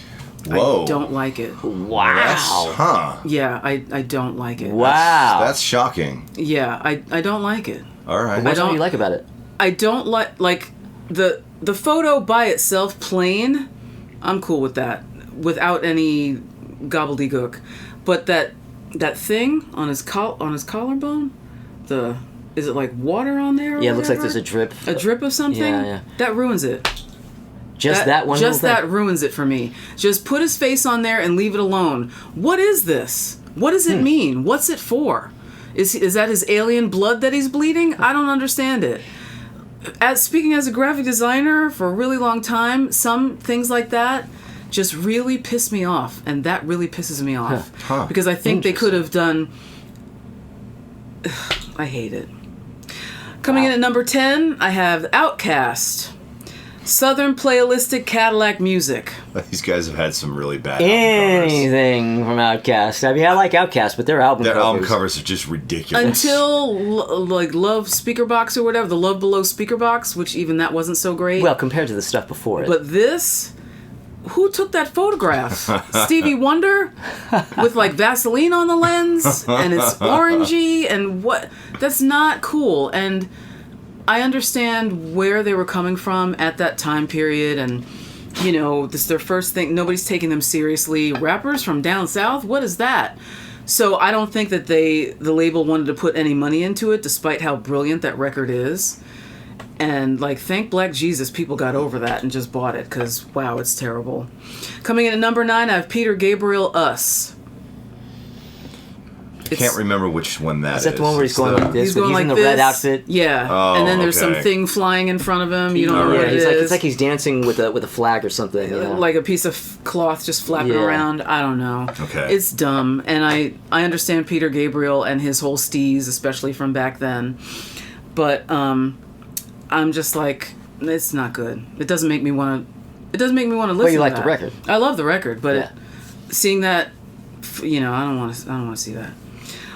[SPEAKER 3] Whoa.
[SPEAKER 1] I don't like it.
[SPEAKER 2] Wow.
[SPEAKER 3] Huh.
[SPEAKER 1] Yeah, I don't like it.
[SPEAKER 2] Wow.
[SPEAKER 3] That's shocking.
[SPEAKER 1] Yeah, I don't like it.
[SPEAKER 3] All right.
[SPEAKER 2] What do
[SPEAKER 1] don't-
[SPEAKER 2] you like about it?
[SPEAKER 1] I don't like the photo by itself plain. I'm cool with that without any gobbledygook. But that thing on his collarbone, is it like water on there? Or
[SPEAKER 2] Yeah, it looks like
[SPEAKER 1] whatever?
[SPEAKER 2] there's a drip.
[SPEAKER 1] A drip of something?
[SPEAKER 2] Yeah, yeah.
[SPEAKER 1] That ruins it.
[SPEAKER 2] Just that one.
[SPEAKER 1] Just
[SPEAKER 2] little
[SPEAKER 1] that
[SPEAKER 2] thing?
[SPEAKER 1] ruins it for me. Just put his face on there and leave it alone. What is this? What does it mean? What's it for? Is that his alien blood that he's bleeding? I don't understand it. Speaking as a graphic designer for a really long time, some things like that just really piss me off, and that really pisses me off.
[SPEAKER 3] Huh.
[SPEAKER 1] Because I think they could have done... I hate it. Coming in at number 10, I have Outkast. Southern Playalistic Cadillac Music.
[SPEAKER 3] These guys have had some really bad album covers.
[SPEAKER 2] Anything from Outkast. I mean, I like Outkast, but their album
[SPEAKER 3] Their
[SPEAKER 2] covers.
[SPEAKER 3] album covers are just ridiculous.
[SPEAKER 1] Until like Love Speaker Box or whatever, the Love Below Speaker Box, which even that wasn't so great.
[SPEAKER 2] Well, compared to the stuff before it.
[SPEAKER 1] But this, who took that photograph? Stevie Wonder with like Vaseline on the lens, and it's orangey, and what? That's not cool. And I understand where they were coming from at that time period, and you know, this is their first thing. Nobody's taking them seriously. Rappers from down south, what is that? So I don't think that the label wanted to put any money into it, despite how brilliant that record is. And like, thank Black Jesus, people got over that and just bought it, because wow, it's terrible. Coming in at number 9, I have Peter Gabriel, Us.
[SPEAKER 3] Can't remember which one that is.
[SPEAKER 2] Is that the one where he's going like this?
[SPEAKER 1] He's going
[SPEAKER 2] he's
[SPEAKER 1] like
[SPEAKER 2] in the
[SPEAKER 1] this.
[SPEAKER 2] red outfit.
[SPEAKER 1] Yeah.
[SPEAKER 3] Oh,
[SPEAKER 1] and then there's
[SPEAKER 3] okay.
[SPEAKER 1] something flying in front of him. You don't know
[SPEAKER 3] Alright.
[SPEAKER 1] what it
[SPEAKER 2] He's
[SPEAKER 1] is.
[SPEAKER 2] like, it's like he's dancing with a flag or something. Yeah.
[SPEAKER 1] Like a piece of cloth just flapping
[SPEAKER 2] Yeah.
[SPEAKER 1] around. I don't know.
[SPEAKER 3] Okay.
[SPEAKER 1] It's dumb. And I understand Peter Gabriel and his whole steez, especially from back then. But I'm just like, it's not good. It doesn't make me want to listen
[SPEAKER 2] Well, you
[SPEAKER 1] to
[SPEAKER 2] like
[SPEAKER 1] that.
[SPEAKER 2] the record.
[SPEAKER 1] I love the record, but
[SPEAKER 2] Yeah.
[SPEAKER 1] seeing that, you know, I don't want to see that.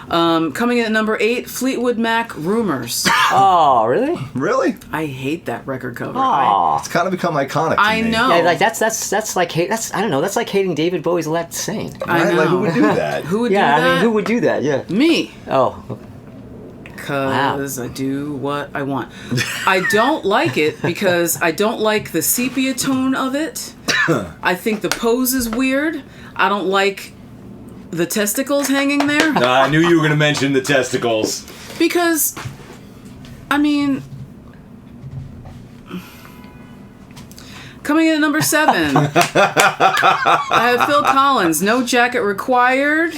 [SPEAKER 1] Coming in at number 8, Fleetwood Mac, Rumors.
[SPEAKER 2] Oh, really?
[SPEAKER 3] Really?
[SPEAKER 1] I hate that record cover.
[SPEAKER 2] Oh.
[SPEAKER 3] It's kind of become iconic to
[SPEAKER 1] I
[SPEAKER 3] me.
[SPEAKER 1] know.
[SPEAKER 2] Yeah, like that's like I don't know. That's like hating David Bowie's Aladdin Sane.
[SPEAKER 1] I
[SPEAKER 3] Right? Like, who
[SPEAKER 1] know.
[SPEAKER 3] would do that?
[SPEAKER 1] Who would
[SPEAKER 2] Yeah,
[SPEAKER 1] do that?
[SPEAKER 2] I mean, who would do that? Yeah.
[SPEAKER 1] Me.
[SPEAKER 2] Oh,
[SPEAKER 1] Because I do what I want. I don't like it because I don't like the sepia tone of it. I think the pose is weird. I don't like the testicles hanging there.
[SPEAKER 3] I knew you were going to mention the testicles.
[SPEAKER 1] Because, I mean, Coming in at number 7, I have Phil Collins. No jacket required.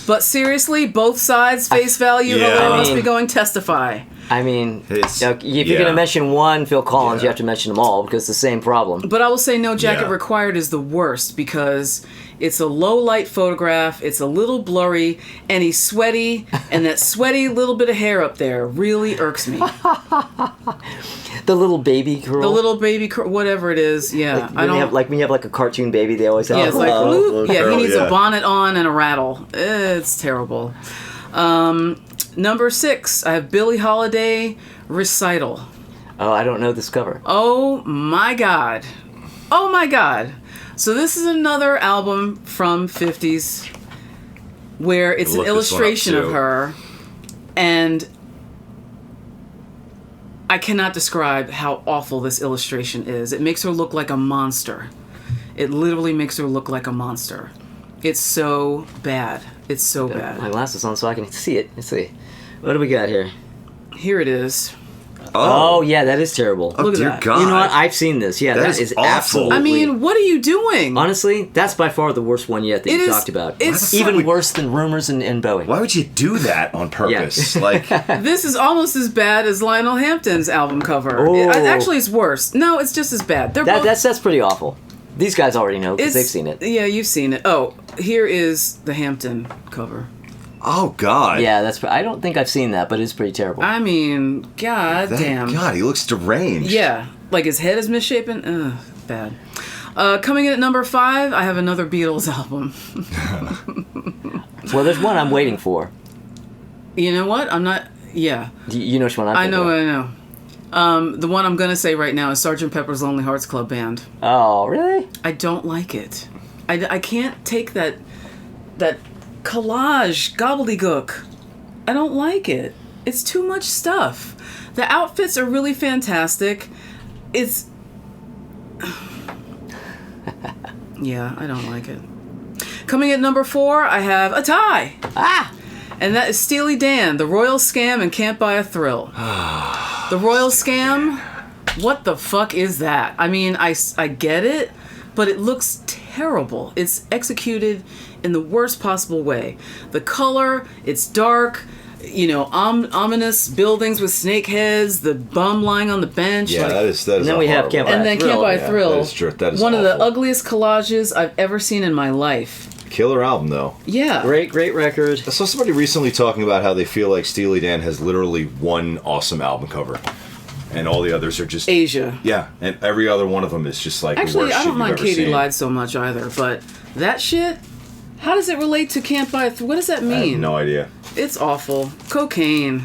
[SPEAKER 1] But seriously, both sides, face value,
[SPEAKER 3] Yeah.
[SPEAKER 1] hello,
[SPEAKER 3] I
[SPEAKER 1] must
[SPEAKER 2] mean-
[SPEAKER 1] be going testify.
[SPEAKER 2] I mean,
[SPEAKER 3] It's-
[SPEAKER 2] if you're
[SPEAKER 3] yeah.
[SPEAKER 2] going to mention one Phil Collins,
[SPEAKER 3] Yeah.
[SPEAKER 2] you have to mention them all because it's the same problem.
[SPEAKER 1] But I will say no jacket
[SPEAKER 3] Yeah.
[SPEAKER 1] required is the worst because it's a low light photograph, it's a little blurry, and he's sweaty, and that sweaty little bit of hair up there really irks me.
[SPEAKER 2] The little baby curl.
[SPEAKER 1] The little baby, whatever it is, yeah.
[SPEAKER 2] Like when, when you have like a cartoon baby, they always have.
[SPEAKER 1] Yeah, it's like,
[SPEAKER 2] "Oh,
[SPEAKER 1] whoop.
[SPEAKER 3] little
[SPEAKER 1] Yeah,
[SPEAKER 3] curl,
[SPEAKER 1] he needs
[SPEAKER 3] yeah.
[SPEAKER 1] a bonnet on and a rattle. It's terrible. Number 6, I have Billie Holiday, Recital.
[SPEAKER 2] Oh, I don't know this cover.
[SPEAKER 1] Oh my god. Oh my god. So this is another album from 50s where it's an
[SPEAKER 3] Look this one up,
[SPEAKER 1] illustration of
[SPEAKER 3] too.
[SPEAKER 1] her, and I cannot describe how awful this illustration is. It makes her look like a monster. It literally makes her look like a monster. It's so bad. It's so
[SPEAKER 2] My
[SPEAKER 1] bad.
[SPEAKER 2] glasses on so I can see it. Let's see. What do we got here?
[SPEAKER 1] Here it is.
[SPEAKER 2] Oh, yeah, that is terrible.
[SPEAKER 3] Oh,
[SPEAKER 1] Look at
[SPEAKER 3] dear
[SPEAKER 1] that.
[SPEAKER 3] God.
[SPEAKER 2] You know what? I've seen this. Yeah,
[SPEAKER 3] That
[SPEAKER 2] that
[SPEAKER 3] is
[SPEAKER 2] is
[SPEAKER 3] awful.
[SPEAKER 2] absolutely.
[SPEAKER 1] I mean, what are you doing?
[SPEAKER 2] honestly, that's by far the worst one yet that
[SPEAKER 1] It
[SPEAKER 2] you
[SPEAKER 1] is-
[SPEAKER 2] talked about.
[SPEAKER 1] it's-
[SPEAKER 2] even
[SPEAKER 3] would-
[SPEAKER 2] worse than Rumors and Bowie.
[SPEAKER 3] Why would you do that on purpose? Like,
[SPEAKER 1] This is almost as bad as Lionel Hampton's album cover.
[SPEAKER 2] Oh.
[SPEAKER 1] Actually, it's worse. No, it's just as bad. They're both.
[SPEAKER 2] That's pretty awful. These guys already know because they've seen it.
[SPEAKER 1] Yeah, you've seen it. Oh, here is the Hampton cover.
[SPEAKER 3] oh God.
[SPEAKER 2] Yeah, that's. I don't think I've seen that, but it's pretty terrible.
[SPEAKER 1] I mean, god
[SPEAKER 3] That-
[SPEAKER 1] damn.
[SPEAKER 3] God, he looks deranged.
[SPEAKER 1] Yeah, like his head is misshapen. Ugh, bad. Coming in at number 5, I have another Beatles album.
[SPEAKER 2] Well, there's one I'm waiting for.
[SPEAKER 1] You know what? I'm not. Yeah,
[SPEAKER 2] You know which one I'm
[SPEAKER 1] I
[SPEAKER 2] thinking
[SPEAKER 1] know.
[SPEAKER 2] of.
[SPEAKER 1] I know. The one I'm gonna say right now is Sgt. Pepper's Lonely Hearts Club Band.
[SPEAKER 2] Oh, really?
[SPEAKER 1] I don't like it. I can't take that collage gobbledygook. I don't like it. It's too much stuff. The outfits are really fantastic. It's yeah, I don't like it. Coming at number 4, I have a tie.
[SPEAKER 2] Ah!
[SPEAKER 1] And that is Steely Dan, The Royal Scam and Can't Buy a Thrill. The Royal Scam? What the fuck is that? I mean, I get it, but it looks terrible. It's executed in the worst possible way. The color, it's dark, you know, ominous buildings with snake heads, the bum lying on the bench.
[SPEAKER 3] Yeah,
[SPEAKER 1] like-
[SPEAKER 3] that is.
[SPEAKER 2] And then we have Can't Buy
[SPEAKER 1] and
[SPEAKER 2] a
[SPEAKER 1] then
[SPEAKER 2] Thrill.
[SPEAKER 1] Can't Buy a
[SPEAKER 3] Yeah,
[SPEAKER 1] Thrill.
[SPEAKER 3] that is true. That is
[SPEAKER 1] one of the
[SPEAKER 3] awful.
[SPEAKER 1] ugliest collages I've ever seen in my life.
[SPEAKER 3] Killer album though.
[SPEAKER 1] Yeah.
[SPEAKER 2] Great record.
[SPEAKER 3] I saw somebody recently talking about how they feel like Steely Dan has literally one awesome album cover, and all the others are just
[SPEAKER 1] Asia.
[SPEAKER 3] yeah, and every other one of them is just like the
[SPEAKER 1] Actually,
[SPEAKER 3] worst
[SPEAKER 1] I
[SPEAKER 3] shit
[SPEAKER 1] don't
[SPEAKER 3] you've
[SPEAKER 1] mind
[SPEAKER 3] ever
[SPEAKER 1] Katie
[SPEAKER 3] seen.
[SPEAKER 1] Lied so much either, but that shit, how does it relate to Can't Buy a What does that
[SPEAKER 3] I have
[SPEAKER 1] mean?
[SPEAKER 3] no idea.
[SPEAKER 1] It's awful. Cocaine.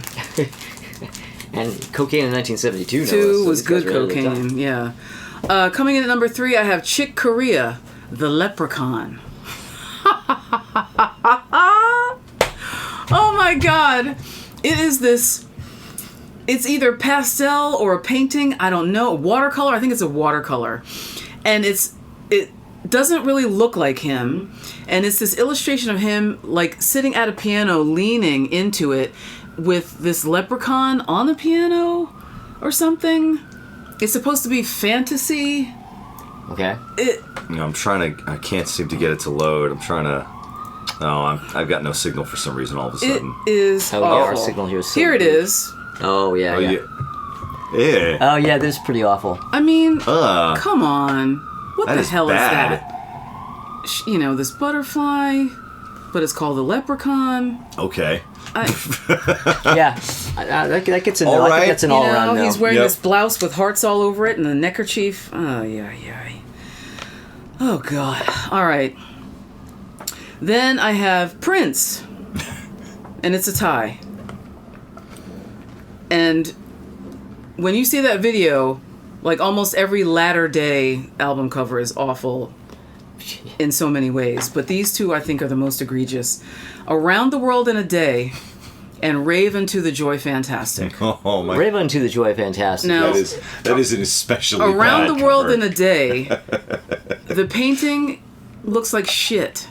[SPEAKER 2] And Cocaine in 1972. no less,
[SPEAKER 1] 2
[SPEAKER 2] so
[SPEAKER 1] was
[SPEAKER 2] these guys
[SPEAKER 1] good
[SPEAKER 2] are really tough.
[SPEAKER 1] cocaine, yeah. Coming in at number 3, I have Chick Corea, The Leprechaun. Oh my god. It is this. It's either pastel or a painting. I don't know. Watercolor. I think it's a watercolor. And it doesn't really look like him. And it's this illustration of him like sitting at a piano, leaning into it with this leprechaun on the piano or something. It's supposed to be fantasy.
[SPEAKER 2] Okay.
[SPEAKER 3] You know, I'm trying to. I can't seem to get it to load. I'm trying to. No, I've got no signal for some reason. All of a
[SPEAKER 1] It
[SPEAKER 3] sudden.
[SPEAKER 1] is
[SPEAKER 2] Oh, yeah,
[SPEAKER 1] awful.
[SPEAKER 2] our signal here is so
[SPEAKER 1] Here it
[SPEAKER 2] weird.
[SPEAKER 1] is.
[SPEAKER 2] Oh yeah.
[SPEAKER 3] Oh
[SPEAKER 2] yeah.
[SPEAKER 3] yeah. Yeah.
[SPEAKER 2] Oh yeah, this is pretty awful.
[SPEAKER 1] I mean,
[SPEAKER 3] Uh,
[SPEAKER 1] come on. What
[SPEAKER 3] that
[SPEAKER 1] the
[SPEAKER 3] is
[SPEAKER 1] hell
[SPEAKER 3] bad.
[SPEAKER 1] is that? You know, this butterfly, but it's called a leprechaun.
[SPEAKER 3] Okay.
[SPEAKER 2] Yeah. That gets an.
[SPEAKER 3] All
[SPEAKER 2] I
[SPEAKER 3] right.
[SPEAKER 2] think that's an
[SPEAKER 1] You
[SPEAKER 2] all
[SPEAKER 1] know,
[SPEAKER 2] around no.
[SPEAKER 1] he's wearing
[SPEAKER 3] Yep.
[SPEAKER 1] this blouse with hearts all over it and a neckerchief. Oh, yeah. Oh, God. All right. Then I have Prince, and it's a tie. And when you see that video, like almost every latter day album cover is awful in so many ways, but these two I think are the most egregious. Around the World in a Day and Rave Into the Joy Fantastic.
[SPEAKER 3] Oh my.
[SPEAKER 2] Rave Unto the Joy, fantastic.
[SPEAKER 1] Now,
[SPEAKER 3] That is an especially
[SPEAKER 1] Around
[SPEAKER 3] bad
[SPEAKER 1] the World
[SPEAKER 3] cover.
[SPEAKER 1] in a Day, the painting looks like shit.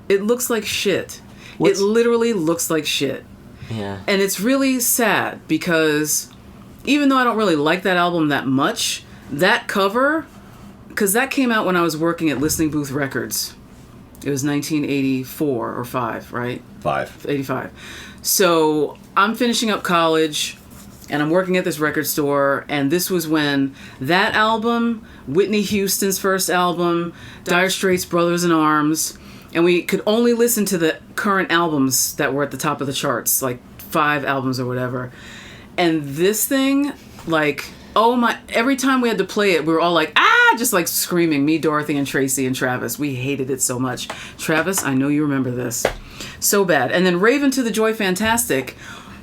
[SPEAKER 1] It looks like shit.
[SPEAKER 2] What's-
[SPEAKER 1] It literally looks like shit.
[SPEAKER 2] Yeah.
[SPEAKER 1] And it's really sad because even though I don't really like that album that much, that cover because that came out when I was working at Listening Booth Records. It was 1984 or 5, right?
[SPEAKER 3] 5.
[SPEAKER 1] 85. So I'm finishing up college and I'm working at this record store, and this was when that album, Whitney Houston's first album, Dire Straits' Brothers in Arms, and we could only listen to the current albums that were at the top of the charts, like 5 albums or whatever. And this thing, like, oh my, every time we had to play it, we were all like, ah, just like screaming, me, Dorothy, and Tracy, and Travis. We hated it so much. Travis, I know you remember this. So bad. And then Raven to the Joy Fantastic.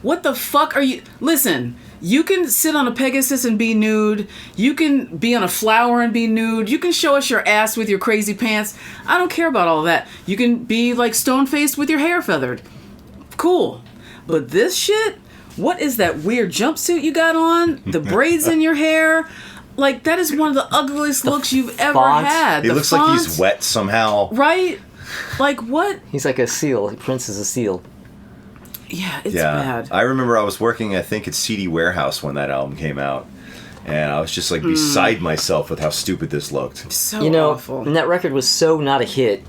[SPEAKER 1] What the fuck are you... Listen, you can sit on a Pegasus and be nude. You can be on a flower and be nude. You can show us your ass with your crazy pants. I don't care about all that. You can be like stone-faced with your hair feathered. Cool. But this shit... What is that weird jumpsuit you got on? The braids in your hair? Like, that is one of the ugliest looks you've ever had.
[SPEAKER 3] He
[SPEAKER 1] The
[SPEAKER 3] looks like he's wet somehow.
[SPEAKER 1] Right? Like, what?
[SPEAKER 2] He's like a seal. Prince is a seal.
[SPEAKER 1] Yeah, it's bad.
[SPEAKER 3] I remember I was working, I think, at CD Warehouse when that album came out. And I was just like beside myself with how stupid this looked.
[SPEAKER 1] So
[SPEAKER 2] You know,
[SPEAKER 1] awful.
[SPEAKER 2] and that record was so not a hit.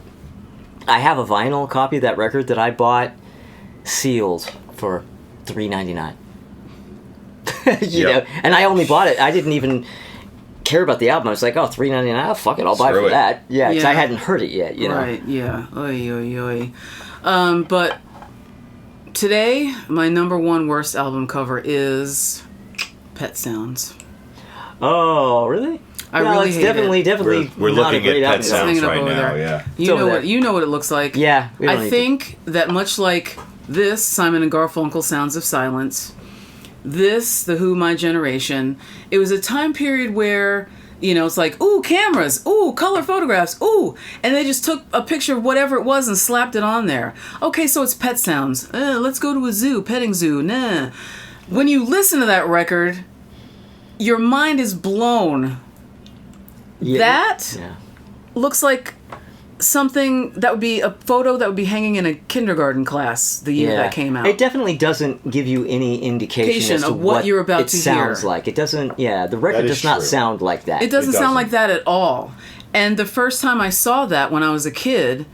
[SPEAKER 2] I have a vinyl copy of that record that I bought sealed for $3.99. you know, and I only bought it. I didn't even care about the album. I was like, oh, $3.99. Oh, fuck it, I'll buy it
[SPEAKER 3] Screw
[SPEAKER 2] for
[SPEAKER 3] it.
[SPEAKER 2] that. Yeah, because
[SPEAKER 1] Yeah.
[SPEAKER 2] I hadn't heard it yet. You know.
[SPEAKER 1] Right, yeah. Oy, oy, oy. But today, my number one worst album cover is Pet Sounds.
[SPEAKER 2] Oh, really?
[SPEAKER 1] I
[SPEAKER 2] No,
[SPEAKER 1] really
[SPEAKER 2] it's
[SPEAKER 1] hate
[SPEAKER 2] definitely,
[SPEAKER 1] it.
[SPEAKER 2] definitely.
[SPEAKER 3] We're
[SPEAKER 2] not
[SPEAKER 3] looking
[SPEAKER 2] a great
[SPEAKER 3] at Pet
[SPEAKER 2] album.
[SPEAKER 3] Sounds
[SPEAKER 1] Hanging up
[SPEAKER 3] right
[SPEAKER 1] over
[SPEAKER 3] now,
[SPEAKER 1] there.
[SPEAKER 3] yeah.
[SPEAKER 1] You
[SPEAKER 2] over
[SPEAKER 1] know
[SPEAKER 2] there.
[SPEAKER 1] what? You know what it looks like.
[SPEAKER 2] Yeah, we don't
[SPEAKER 1] I
[SPEAKER 2] need
[SPEAKER 1] think that much like this, Simon and Garfunkel, Sounds of Silence. This, The Who, My Generation. It was a time period where, you know, it's like, ooh, cameras, ooh, color photographs, ooh, and they just took a picture of whatever it was and slapped it on there. Okay, so it's Pet Sounds. Let's go to a zoo, petting zoo. Nah. When you listen to that record, your mind is blown.
[SPEAKER 2] Yeah.
[SPEAKER 1] That
[SPEAKER 2] Yeah.
[SPEAKER 1] looks like something that would be a photo that would be hanging in a kindergarten class the year that came out.
[SPEAKER 2] It definitely doesn't give you any indication as to
[SPEAKER 1] of what you're about
[SPEAKER 2] it
[SPEAKER 1] to
[SPEAKER 2] sounds
[SPEAKER 1] hear.
[SPEAKER 2] like. It doesn't. Yeah, the record
[SPEAKER 3] That is
[SPEAKER 2] does not
[SPEAKER 3] true.
[SPEAKER 2] sound like that.
[SPEAKER 1] It doesn't
[SPEAKER 3] It
[SPEAKER 1] sound like
[SPEAKER 3] doesn't.
[SPEAKER 1] that at all. And the first time I saw that when I was a kid,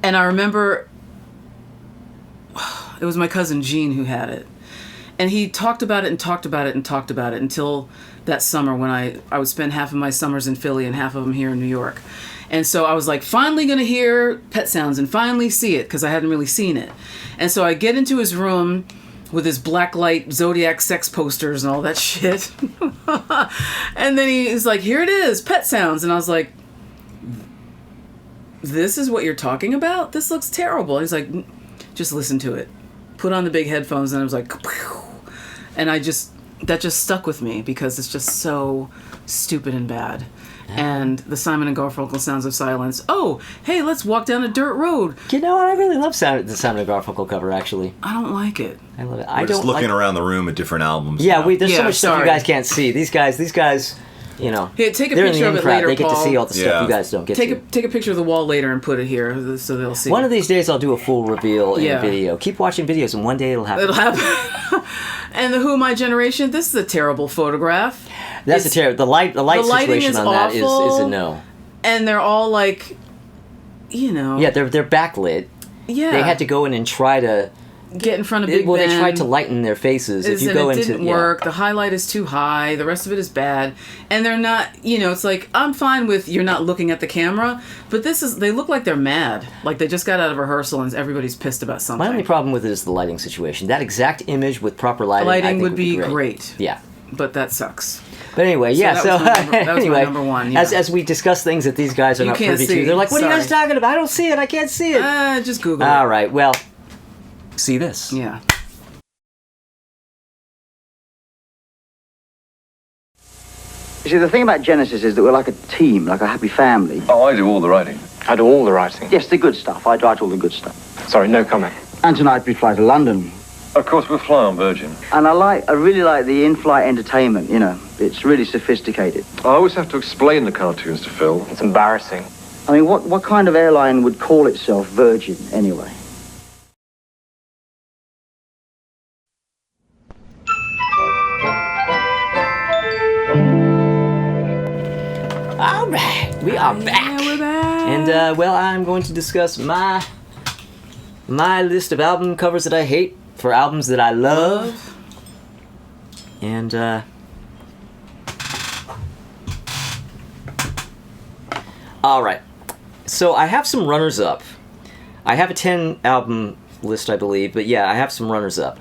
[SPEAKER 1] and I remember it was my cousin Gene who had it. And he talked about it and talked about it and talked about it until that summer when I would spend half of my summers in Philly and half of them here in New York. And so I was like, finally going to hear Pet Sounds and finally see it because I hadn't really seen it. And so I get into his room with his blacklight Zodiac sex posters and all that shit. And then he's like, here it is, Pet Sounds. And I was like, this is what you're talking about? This looks terrible. And he's like, just listen to it. Put on the big headphones, and I was like, and that just stuck with me because it's just so stupid and bad. And the Simon and Garfunkel Sounds of Silence. Oh, hey, let's walk down a dirt road.
[SPEAKER 2] You know what? I really love the Simon and Garfunkel cover. Actually,
[SPEAKER 1] I don't like it.
[SPEAKER 2] I love it.
[SPEAKER 3] We're
[SPEAKER 2] I
[SPEAKER 3] just
[SPEAKER 2] don't
[SPEAKER 3] looking
[SPEAKER 2] like.
[SPEAKER 3] around the room at different albums.
[SPEAKER 2] Yeah,
[SPEAKER 3] now.
[SPEAKER 2] there's so
[SPEAKER 1] Yeah,
[SPEAKER 2] much stuff you
[SPEAKER 1] sorry.
[SPEAKER 2] guys can't see. These guys, you know,
[SPEAKER 1] Here, take a
[SPEAKER 2] they're in
[SPEAKER 1] picture
[SPEAKER 2] the
[SPEAKER 1] of
[SPEAKER 2] in
[SPEAKER 1] it
[SPEAKER 2] crowd.
[SPEAKER 1] later,
[SPEAKER 2] They get to
[SPEAKER 1] Paul.
[SPEAKER 2] see all the stuff
[SPEAKER 3] Yeah.
[SPEAKER 2] you guys don't get
[SPEAKER 1] Take
[SPEAKER 2] to.
[SPEAKER 1] a picture of the wall later and put it here so they'll see.
[SPEAKER 2] One of these days, I'll do a full reveal in
[SPEAKER 1] Yeah.
[SPEAKER 2] video. Keep watching videos, and one day it'll happen.
[SPEAKER 1] It'll happen. And the Who, My Generation. This is a terrible photograph.
[SPEAKER 2] That's
[SPEAKER 1] It's-
[SPEAKER 2] a terrible. The light
[SPEAKER 1] the lighting
[SPEAKER 2] situation
[SPEAKER 1] is
[SPEAKER 2] on that is
[SPEAKER 1] awful.
[SPEAKER 2] a no.
[SPEAKER 1] And they're all like, you know.
[SPEAKER 2] Yeah, they're backlit.
[SPEAKER 1] Yeah.
[SPEAKER 2] They had to go in and try to.
[SPEAKER 1] get in front of Big
[SPEAKER 2] Well,
[SPEAKER 1] Ben.
[SPEAKER 2] they tried to lighten their faces. If you
[SPEAKER 1] And
[SPEAKER 2] go
[SPEAKER 1] it
[SPEAKER 2] into
[SPEAKER 1] didn't work. The highlight is too high. The rest of it is bad. And they're not, you know, it's like, I'm fine with you're not looking at the camera, but they look like they're mad. Like they just got out of rehearsal and everybody's pissed about something.
[SPEAKER 2] My only problem with it is the lighting situation. That exact image with proper lighting, I think
[SPEAKER 1] would be
[SPEAKER 2] great.
[SPEAKER 1] great.
[SPEAKER 2] Yeah.
[SPEAKER 1] But that sucks.
[SPEAKER 2] But anyway,
[SPEAKER 1] So
[SPEAKER 2] yeah.
[SPEAKER 1] that
[SPEAKER 2] So
[SPEAKER 1] was my number- that was my
[SPEAKER 2] anyway,
[SPEAKER 1] number one, yeah.
[SPEAKER 2] as we discuss things that these guys are
[SPEAKER 1] You
[SPEAKER 2] not
[SPEAKER 1] can't
[SPEAKER 2] privy
[SPEAKER 1] see.
[SPEAKER 2] to, they're like, "What are you guys
[SPEAKER 1] Sorry.
[SPEAKER 2] talking about? I don't see it. I can't see it."
[SPEAKER 1] Just Google
[SPEAKER 2] All
[SPEAKER 1] it.
[SPEAKER 2] right. Well, see this.
[SPEAKER 1] Yeah.
[SPEAKER 5] You see, the thing about Genesis is that we're like a team, like a happy family.
[SPEAKER 6] Oh, I do all the writing.
[SPEAKER 7] I do all the writing.
[SPEAKER 5] Yes, the good stuff. I write all the good stuff.
[SPEAKER 7] Sorry, no comment.
[SPEAKER 5] And tonight we fly to London.
[SPEAKER 6] Of course, we'll fly on Virgin.
[SPEAKER 5] And I really like the in-flight entertainment, you know. It's really sophisticated.
[SPEAKER 6] I always have to explain the cartoons to Phil.
[SPEAKER 7] It's embarrassing.
[SPEAKER 5] I mean, what kind of airline would call itself Virgin, anyway?
[SPEAKER 2] We are back.
[SPEAKER 1] Yeah, we're back.
[SPEAKER 2] And well, I'm going to discuss my list of album covers that I hate for albums that I love. And all right. So I have some runners up. I have a 10 album list, I believe, but yeah, I have some runners up.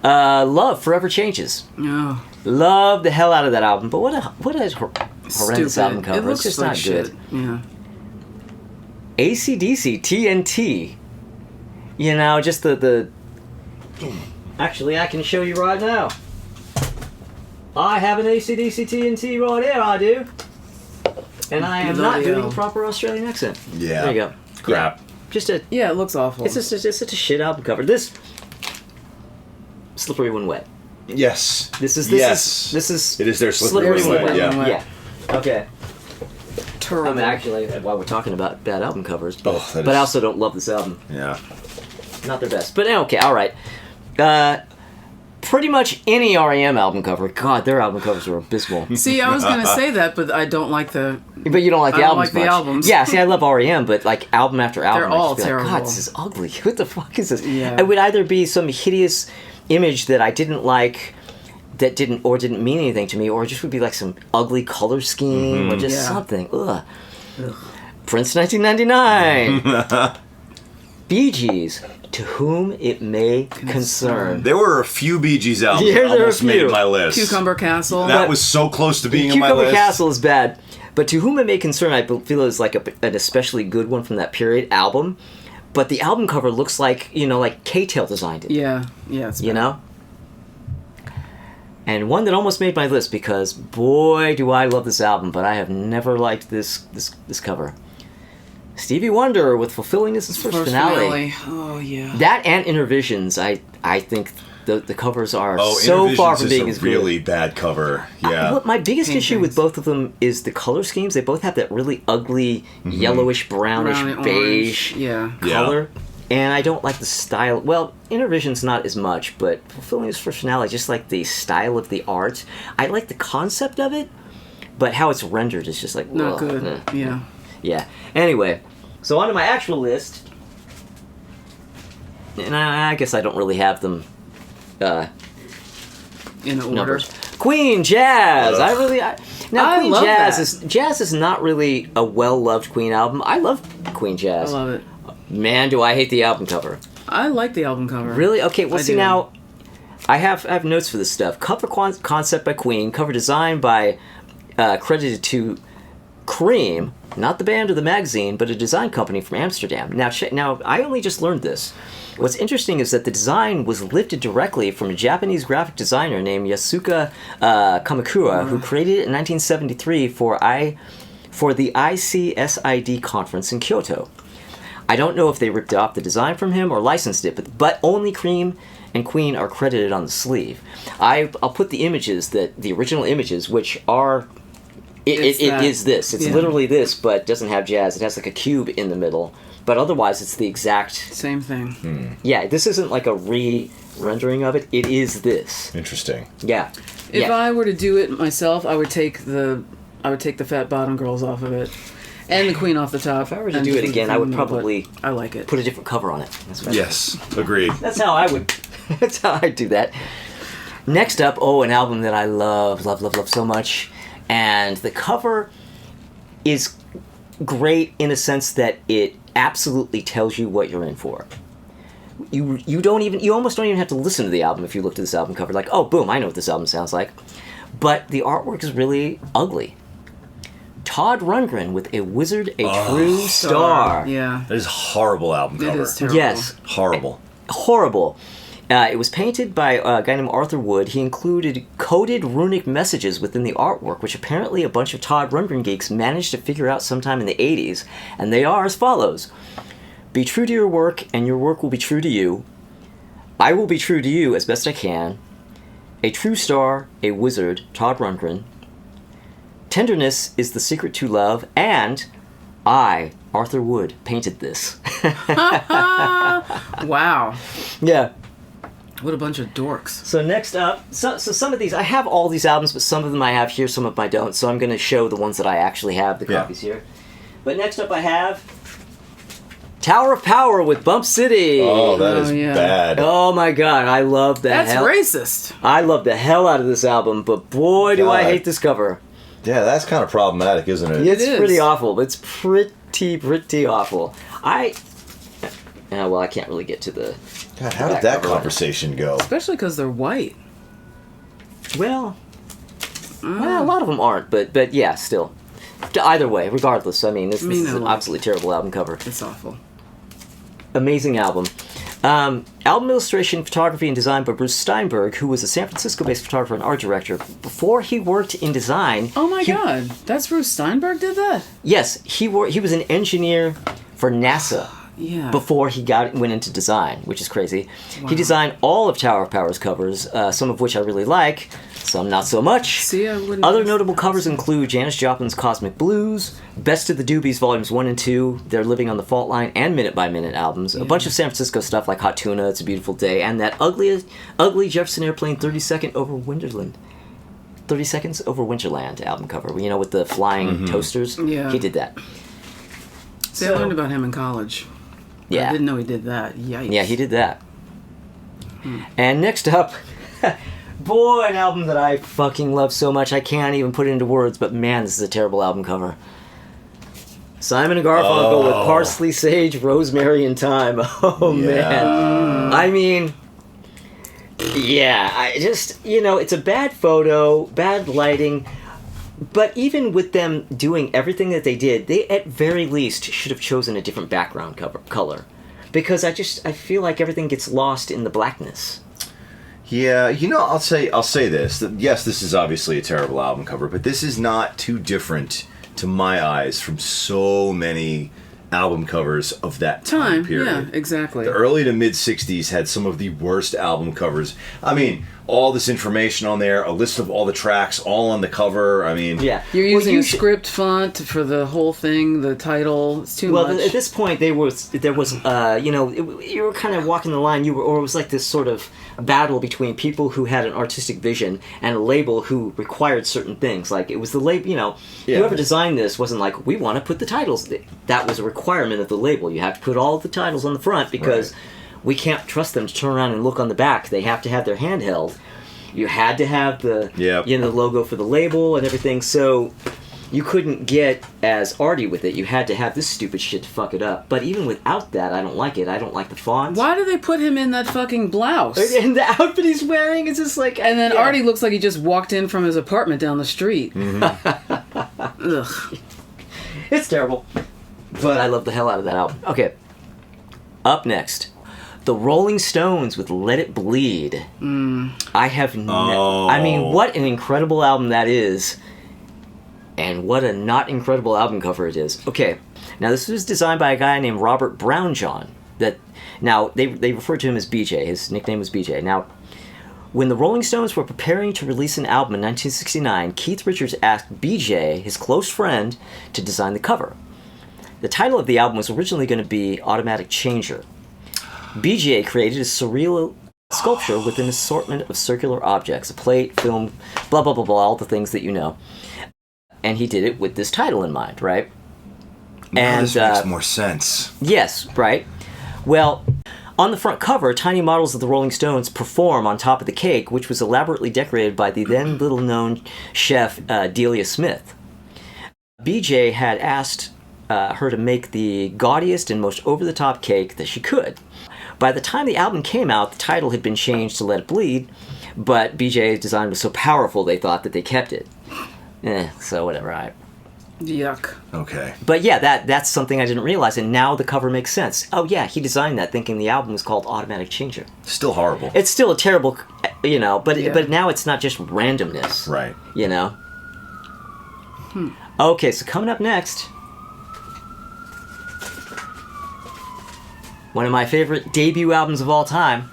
[SPEAKER 2] Love Forever Changes.
[SPEAKER 1] Oh,
[SPEAKER 2] Love the hell out of that album, but what a horrendous
[SPEAKER 1] stupid.
[SPEAKER 2] album cover.
[SPEAKER 1] It looks
[SPEAKER 2] It's just
[SPEAKER 1] like
[SPEAKER 2] not
[SPEAKER 1] shit.
[SPEAKER 2] good.
[SPEAKER 1] Yeah.
[SPEAKER 2] AC/DC TNT. You know, just the. Actually, I can show you right now. I have an AC/DC TNT right here. I do, and I am not doing a proper Australian accent.
[SPEAKER 3] Yeah.
[SPEAKER 2] There you go.
[SPEAKER 3] Crap.
[SPEAKER 2] Yeah. Just a.
[SPEAKER 1] Yeah, it looks awful.
[SPEAKER 2] It's such a shit album cover. This. Slippery When Wet.
[SPEAKER 3] Yes.
[SPEAKER 2] This is.
[SPEAKER 3] It is their Slippery
[SPEAKER 1] When Wet,
[SPEAKER 3] Yeah.
[SPEAKER 1] yeah.
[SPEAKER 2] Yeah. Okay.
[SPEAKER 1] terrible.
[SPEAKER 2] I mean, actually, while we're talking about bad album covers, but,
[SPEAKER 3] that
[SPEAKER 2] but I
[SPEAKER 3] is-
[SPEAKER 2] also don't love this album.
[SPEAKER 3] Yeah.
[SPEAKER 2] Not their best. But okay, all right. Pretty much any REM album cover. God, their album covers are abysmal.
[SPEAKER 1] See, I was gonna say that, but I don't like the.
[SPEAKER 2] But you don't like the
[SPEAKER 1] I don't
[SPEAKER 2] albums
[SPEAKER 1] like the
[SPEAKER 2] much.
[SPEAKER 1] albums.
[SPEAKER 2] Yeah, see, I love REM, but like album after album,
[SPEAKER 1] They're
[SPEAKER 2] I
[SPEAKER 1] all
[SPEAKER 2] just be like, God,
[SPEAKER 1] terrible.
[SPEAKER 2] this is ugly. What the fuck is this?
[SPEAKER 1] Yeah.
[SPEAKER 2] It would either be some hideous image that I didn't like, that didn't mean anything to me, or it just would be like some ugly color scheme, or just
[SPEAKER 1] Yeah.
[SPEAKER 2] something. Ugh. Prince 1999. Bee Gees, To Whom It May Concern.
[SPEAKER 3] There were a few Bee Gees albums
[SPEAKER 2] Yeah,
[SPEAKER 3] that
[SPEAKER 2] there were a
[SPEAKER 3] almost made
[SPEAKER 2] few.
[SPEAKER 3] my list.
[SPEAKER 1] Cucumber Castle.
[SPEAKER 3] That was so close to being in my
[SPEAKER 2] Cucumber
[SPEAKER 3] list.
[SPEAKER 2] Castle is bad, but To Whom It May Concern, I feel is like an especially good one from that period album. But the album cover looks like, like K-Tail designed it.
[SPEAKER 1] Yeah, it's
[SPEAKER 2] You
[SPEAKER 1] bad.
[SPEAKER 2] know? And one that almost made my list because, boy, do I love this album, but I have never liked this cover. Stevie Wonder with Fulfilling This' first finale.
[SPEAKER 1] Oh yeah.
[SPEAKER 2] That and Intervisions, I think the covers are
[SPEAKER 3] Oh,
[SPEAKER 2] so far from
[SPEAKER 3] Intervisions
[SPEAKER 2] being
[SPEAKER 3] is
[SPEAKER 2] as
[SPEAKER 3] a
[SPEAKER 2] good.
[SPEAKER 3] really bad cover. Yeah.
[SPEAKER 2] Look, my biggest issue with
[SPEAKER 1] Paintings.
[SPEAKER 2] both of them is the color schemes. They both have that really ugly yellowish, brownish,
[SPEAKER 1] Brown and
[SPEAKER 2] beige
[SPEAKER 1] orange, yeah.
[SPEAKER 3] Yeah.
[SPEAKER 2] color. And I don't like the style. Well, Intervision's not as much, but Fulfilling This first finale, I just like the style of the art. I like the concept of it, but how it's rendered is just like
[SPEAKER 1] Not
[SPEAKER 2] ugh,
[SPEAKER 1] good.
[SPEAKER 2] eh.
[SPEAKER 1] Yeah.
[SPEAKER 2] Yeah. Anyway, so on to my actual list. And I guess I don't really have them
[SPEAKER 1] In order.
[SPEAKER 2] numbers. Queen Jazz.
[SPEAKER 3] Ugh.
[SPEAKER 1] I
[SPEAKER 2] Queen
[SPEAKER 1] love
[SPEAKER 2] Jazz
[SPEAKER 1] that.
[SPEAKER 2] Jazz is not really a well-loved Queen album. I love Queen
[SPEAKER 1] I
[SPEAKER 2] Jazz.
[SPEAKER 1] love it.
[SPEAKER 2] Man, do I hate the album cover.
[SPEAKER 1] I like the album cover.
[SPEAKER 2] Really? Okay, well,
[SPEAKER 1] I
[SPEAKER 2] see
[SPEAKER 1] do.
[SPEAKER 2] now, I have notes for this stuff. Cover concept by Queen, cover design by, credited to Cream, not the band or the magazine, but a design company from Amsterdam. Now, I only just learned this. What's interesting is that the design was lifted directly from a Japanese graphic designer named Yasuka Kamakura, who created it in 1973 for the ICSID conference in Kyoto. I don't know if they ripped off the design from him or licensed it, but only Cream and Queen are credited on the sleeve. I'll put the images, the original images, which are... It is this. It's
[SPEAKER 1] Yeah.
[SPEAKER 2] literally this, but doesn't have jazz. It has like a cube in the middle. But otherwise, it's the exact...
[SPEAKER 1] Same thing.
[SPEAKER 2] Yeah, this isn't like a re-rendering of it. It is this.
[SPEAKER 3] Interesting.
[SPEAKER 2] Yeah.
[SPEAKER 1] If
[SPEAKER 2] yeah.
[SPEAKER 1] I were to do it myself, I would take the fat bottom girls off of it, and the Queen off the top.
[SPEAKER 2] If I were to
[SPEAKER 1] and
[SPEAKER 2] do
[SPEAKER 1] just
[SPEAKER 2] it
[SPEAKER 1] leave
[SPEAKER 2] again,
[SPEAKER 1] the
[SPEAKER 2] I would
[SPEAKER 1] Queen in the middle,
[SPEAKER 2] probably
[SPEAKER 1] but I like it.
[SPEAKER 2] put a different cover on it. That's what I-
[SPEAKER 3] Yes. Agreed.
[SPEAKER 2] That's how I would. That's how I do that. Next up, an album that I love so much, and the cover is great in a sense that it absolutely tells you what you're in for. You almost don't even have to listen to the album if you look at this album cover. Like, oh, boom, I know what this album sounds like. But the artwork is really ugly. Todd Rundgren with A Wizard, a True Star.
[SPEAKER 1] Yeah.
[SPEAKER 3] That is a horrible album
[SPEAKER 1] It
[SPEAKER 3] cover.
[SPEAKER 1] is terrible.
[SPEAKER 2] Yes.
[SPEAKER 3] Horrible.
[SPEAKER 2] Horrible. It was painted by a guy named Arthur Wood. He included coded runic messages within the artwork, which apparently a bunch of Todd Rundgren geeks managed to figure out sometime in the 80s. And they are as follows. Be true to your work, and your work will be true to you. I will be true to you as best I can. A true star, a wizard, Todd Rundgren. Tenderness is the secret to love, and I, Arthur Wood, painted this.
[SPEAKER 1] Wow.
[SPEAKER 2] Yeah.
[SPEAKER 1] What a bunch of dorks.
[SPEAKER 2] So next up, so some of these, I have all these albums, but some of them I have here, some of them I don't. So I'm going to show the ones that I actually have, the copies here. But next up I have Tower of Power with Bump City.
[SPEAKER 3] Oh, that is
[SPEAKER 1] yeah.
[SPEAKER 3] bad.
[SPEAKER 2] Oh my god, I love the
[SPEAKER 1] That's
[SPEAKER 2] hell.
[SPEAKER 1] racist.
[SPEAKER 2] I love the hell out of this album, but boy do I
[SPEAKER 3] God.
[SPEAKER 2] hate this cover.
[SPEAKER 3] Yeah, that's kind of problematic, isn't it?
[SPEAKER 2] It's
[SPEAKER 1] is.
[SPEAKER 2] pretty awful. It's pretty awful. Well, I can't really get to the...
[SPEAKER 3] God, how
[SPEAKER 2] back
[SPEAKER 3] did that
[SPEAKER 2] cover.
[SPEAKER 3] conversation go?
[SPEAKER 1] Especially because they're white.
[SPEAKER 2] Well, a lot of them aren't, but yeah, still. Either way, regardless, I mean, this is an absolutely terrible album cover.
[SPEAKER 1] It's awful.
[SPEAKER 2] Amazing album. Album illustration, photography, and design by Bruce Steinberg, who was a San Francisco-based photographer and art director. Before he worked in design...
[SPEAKER 1] Oh my god, that's Bruce Steinberg did that?
[SPEAKER 2] Yes, he was an engineer for NASA.
[SPEAKER 1] Yeah.
[SPEAKER 2] Before he went into design, which is crazy. He designed all of Tower of Power's covers, some of which I really like, some not so much.
[SPEAKER 1] See, I wouldn't...
[SPEAKER 2] Other notable covers include Janis Joplin's Cosmic Blues, Best of the Doobies Volumes 1 and 2, They're Living on the Fault Line, and Minute by Minute albums. A bunch of San Francisco stuff like Hot Tuna, It's a Beautiful Day, and that ugly Jefferson Airplane 30 Seconds Over Winterland album cover, you know, with the flying toasters.
[SPEAKER 1] Yeah.
[SPEAKER 2] He did that.
[SPEAKER 1] See, I learned about him in college.
[SPEAKER 2] Yeah.
[SPEAKER 1] I didn't know he did that. Yikes.
[SPEAKER 2] Yeah, he did that. And next up, boy, an album that I fucking love so much I can't even put it into words, but man, this is a terrible album cover. Simon and Garfunkel with Parsley, Sage, Rosemary, and Thyme. Oh, man. I mean, yeah, I just, you know, it's a bad photo, bad lighting, but even with them doing everything that they did, they at very least should have chosen a different background color. Because I feel like everything gets lost in the blackness.
[SPEAKER 3] Yeah, you know, I'll say this. That yes, this is obviously a terrible album cover, but this is not too different to my eyes from so many album covers of that time period.
[SPEAKER 1] Yeah, exactly.
[SPEAKER 3] The early to mid 60s had some of the worst album covers. I mean, all this information on there, a list of all the tracks, all on the cover. I mean,
[SPEAKER 2] Yeah.
[SPEAKER 1] You're using a script font for the whole thing, the title. It's too much.
[SPEAKER 2] Well, at this point, there was, you know, you were kind of walking the line. Or it was like this sort of battle between people who had an artistic vision and a label who required certain things. Like, it was the label, you know, whoever designed this wasn't like, we want to put the titles. That was a requirement of the label. You have to put all the titles on the front because we can't trust them to turn around and look on the back. They have to have their hand held. You had to have the you know, the logo for the label and everything, so you couldn't get as arty with it. You had to have this stupid shit to fuck it up. But even without that, I don't like it. I don't like the font.
[SPEAKER 1] Why do they put him in that fucking blouse?
[SPEAKER 2] And the outfit he's wearing is just like...
[SPEAKER 1] And then Artie looks like he just walked in from his apartment down the street. Ugh.
[SPEAKER 2] It's terrible. But I love the hell out of that album. Okay. Up next. The Rolling Stones with Let It Bleed. I have I mean, what an incredible album that is. And what a not incredible album cover it is. Okay. Now, this was designed by a guy named Robert Brownjohn. Now, they refer to him as BJ. His nickname was BJ. Now, when the Rolling Stones were preparing to release an album in 1969, Keith Richards asked BJ, his close friend, to design the cover. The title of the album was originally going to be Automatic Changer. BJ created a surreal sculpture with an assortment of circular objects, a plate, film, blah, blah, blah, blah, all the things that you know. And he did it with this title in mind, right?
[SPEAKER 3] Now this makes more sense.
[SPEAKER 2] Yes, right. Well, on the front cover, tiny models of the Rolling Stones perform on top of the cake, which was elaborately decorated by the then little-known chef Delia Smith. BJ had asked her to make the gaudiest and most over-the-top cake that she could. By the time the album came out, the title had been changed to Let It Bleed, but BJ's design was so powerful they thought that they kept it. So whatever,
[SPEAKER 1] Yuck.
[SPEAKER 3] Okay.
[SPEAKER 2] But yeah, that's something I didn't realize, and now the cover makes sense. Oh yeah, he designed that thinking the album was called Automatic Changer.
[SPEAKER 3] Still horrible.
[SPEAKER 2] It's still a terrible, you know, but now it's not just randomness.
[SPEAKER 3] Right.
[SPEAKER 2] You know? Okay, so coming up next... one of my favorite debut albums of all time.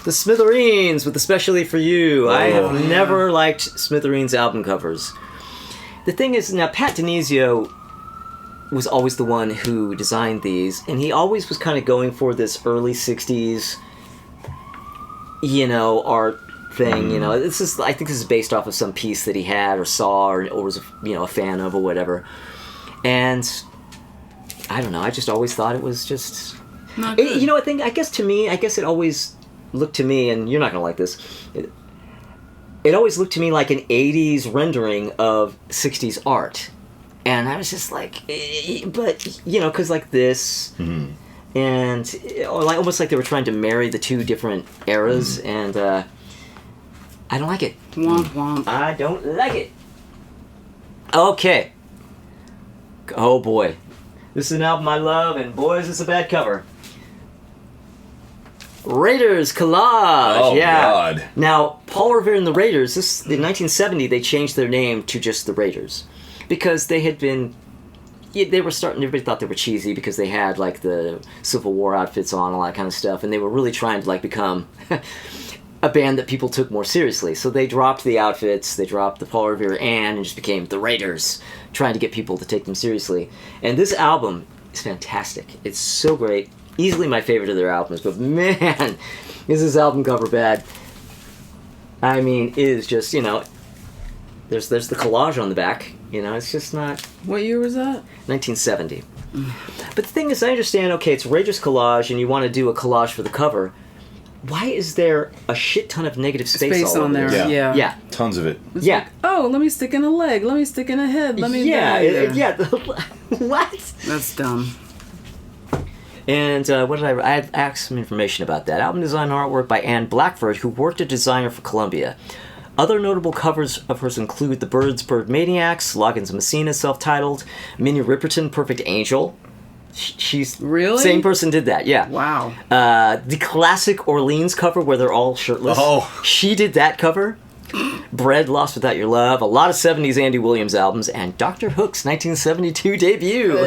[SPEAKER 2] The Smithereens with Especially For You. I have never liked Smithereens album covers. The thing is, now Pat Denizio was always the one who designed these, and he always was kind of going for this early 60s art thing. I think this is based off of some piece that he had or saw or was a fan of or whatever. And I don't know. I just always thought it was just.
[SPEAKER 1] Not good.
[SPEAKER 2] I guess it always looked to me, and you're not gonna like this. It always looked to me like an 80s rendering of 60s art. And I was just like, but, because like this, and almost like they were trying to marry the two different eras, and I don't like it.
[SPEAKER 1] Womp womp.
[SPEAKER 2] I don't like it. Okay. Oh boy. This is an album I love, and boys, it's a bad cover. Raiders Collage.
[SPEAKER 3] Oh,
[SPEAKER 2] yeah.
[SPEAKER 3] God.
[SPEAKER 2] Now, Paul Revere and the Raiders, in 1970, they changed their name to just the Raiders. Because they had been... they were starting... Everybody thought they were cheesy because they had, like, the Civil War outfits on, all that kind of stuff. And they were really trying to, like, become a band that people took more seriously. So they dropped the outfits, they dropped the Paul Revere and just became the Raiders, trying to get people to take them seriously. And this album is fantastic. It's so great. Easily my favorite of their albums, but man, is this album cover bad. I mean, it is just, there's the collage on the back, it's just not...
[SPEAKER 1] What year was that?
[SPEAKER 2] 1970. But the thing is, I understand, okay, it's Raiders Collage, and you want to do a collage for the cover. Why is there a shit ton of negative space all
[SPEAKER 1] on
[SPEAKER 2] over
[SPEAKER 1] there,
[SPEAKER 2] this?
[SPEAKER 1] yeah.
[SPEAKER 2] Yeah.
[SPEAKER 3] Tons of it.
[SPEAKER 1] It's
[SPEAKER 2] Yeah.
[SPEAKER 1] like, oh, let me stick in a leg. Let me stick in a head. Let me...
[SPEAKER 2] Yeah. What?
[SPEAKER 1] That's dumb.
[SPEAKER 2] And what did I had asked some information about that. Album design and artwork by Anne Blackford, who worked as designer for Columbia. Other notable covers of hers include The Birds, Bird Maniacs, Loggins Messina, self-titled, Minnie Riperton, Perfect Angel. She's...
[SPEAKER 1] Really?
[SPEAKER 2] Same person did that, yeah.
[SPEAKER 1] Wow.
[SPEAKER 2] The classic Orleans cover where they're all shirtless.
[SPEAKER 3] Oh.
[SPEAKER 2] She did that cover. Bread, Lost Without Your Love, a lot of 70s Andy Williams albums, and Dr. Hook's 1972 debut.